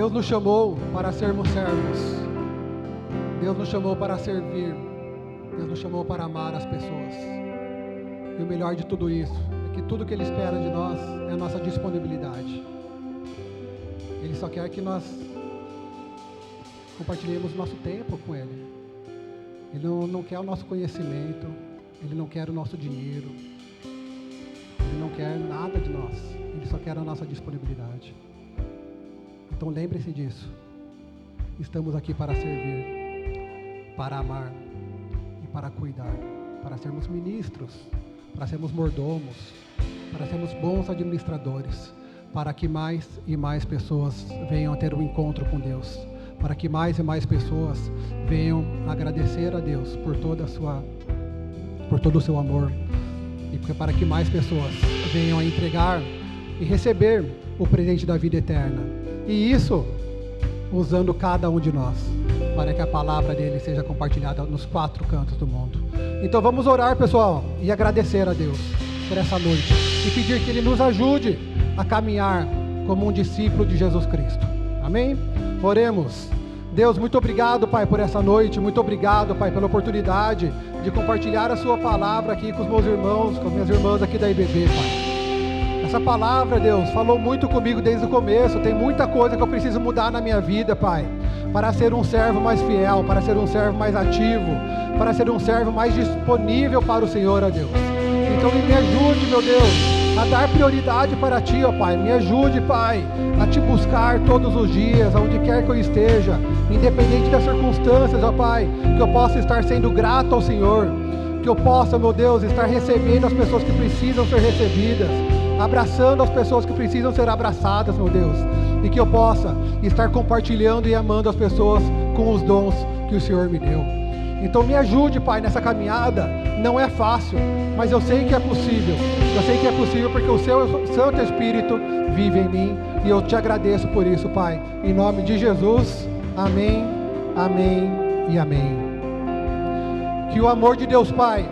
Deus nos chamou para sermos servos. Deus nos chamou para servir. Deus nos chamou para amar as pessoas. E o melhor de tudo isso é que tudo que Ele espera de nós é a nossa disponibilidade. Ele só quer que nós compartilhemos nosso tempo com Ele. Ele não quer o nosso conhecimento. Ele não quer o nosso dinheiro. Ele não quer nada de nós. Ele só quer a nossa disponibilidade. Então lembre-se disso. Estamos aqui para servir, para amar e para cuidar, para sermos ministros, para sermos mordomos, para sermos bons administradores, para que mais e mais pessoas venham a ter um encontro com Deus, para que mais e mais pessoas venham agradecer a Deus por todo o seu amor, e para que mais pessoas venham a entregar e receber o presente da vida eterna. E isso usando cada um de nós, para que a palavra dele seja compartilhada nos 4 cantos do mundo. Então vamos orar, pessoal, e agradecer a Deus por essa noite, e pedir que Ele nos ajude a caminhar como um discípulo de Jesus Cristo. Amém? Oremos. Deus, muito obrigado, Pai, por essa noite. Muito obrigado, Pai, pela oportunidade de compartilhar a sua palavra aqui com os meus irmãos, com as minhas irmãs aqui da IBB, Pai. Essa palavra, Deus, falou muito comigo desde o começo. Tem muita coisa que eu preciso mudar na minha vida, Pai, para ser um servo mais fiel, para ser um servo mais ativo, para ser um servo mais disponível para o Senhor, ó Deus. Então me ajude, meu Deus, a dar prioridade para Ti, ó Pai. Me ajude, Pai, a Te buscar todos os dias, aonde quer que eu esteja, independente das circunstâncias, ó Pai, que eu possa estar sendo grato ao Senhor, que eu possa, meu Deus, estar recebendo as pessoas que precisam ser recebidas, abraçando as pessoas que precisam ser abraçadas, meu Deus, e que eu possa estar compartilhando e amando as pessoas com os dons que o Senhor me deu. Então me ajude, Pai, nessa caminhada. Não é fácil, mas eu sei que é possível. Eu sei que é possível porque o Seu Santo Espírito vive em mim, e eu Te agradeço por isso, Pai. Em nome de Jesus, amém, amém e amém. Que o amor de Deus Pai,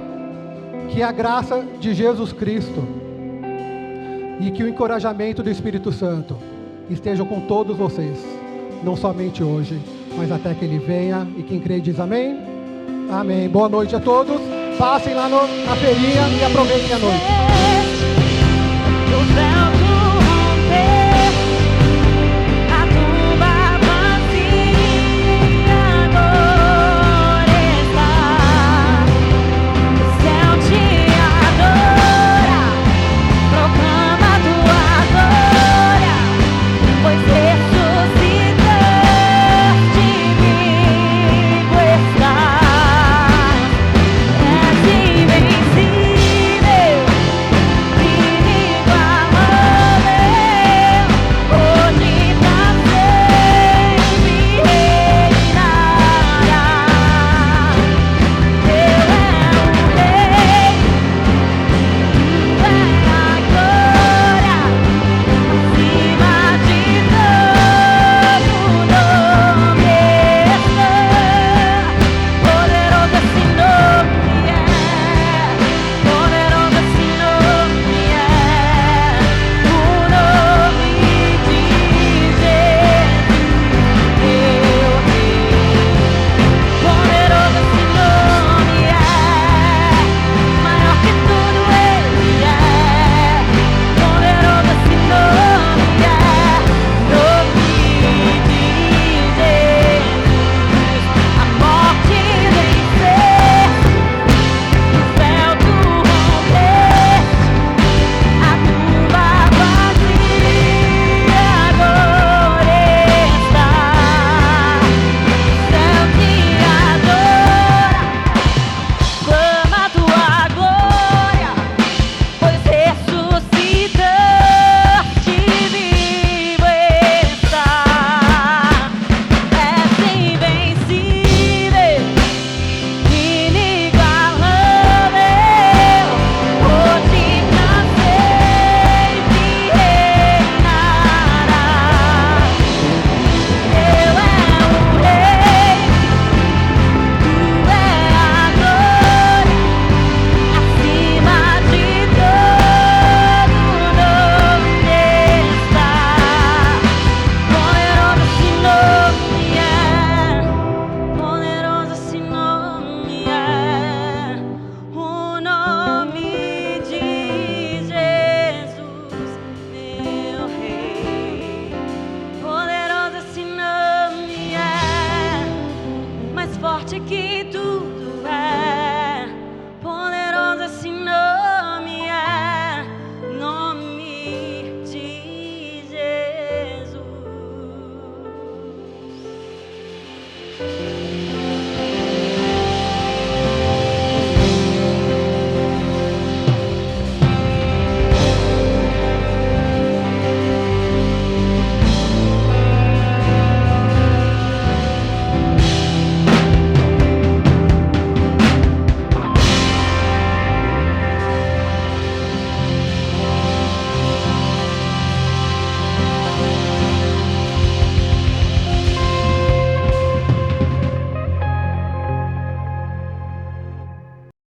que a graça de Jesus Cristo e que o encorajamento do Espírito Santo estejam com todos vocês, não somente hoje, mas até que Ele venha. E quem crê diz amém? Amém. Boa noite a todos. Passem lá na feirinha e aproveitem a noite.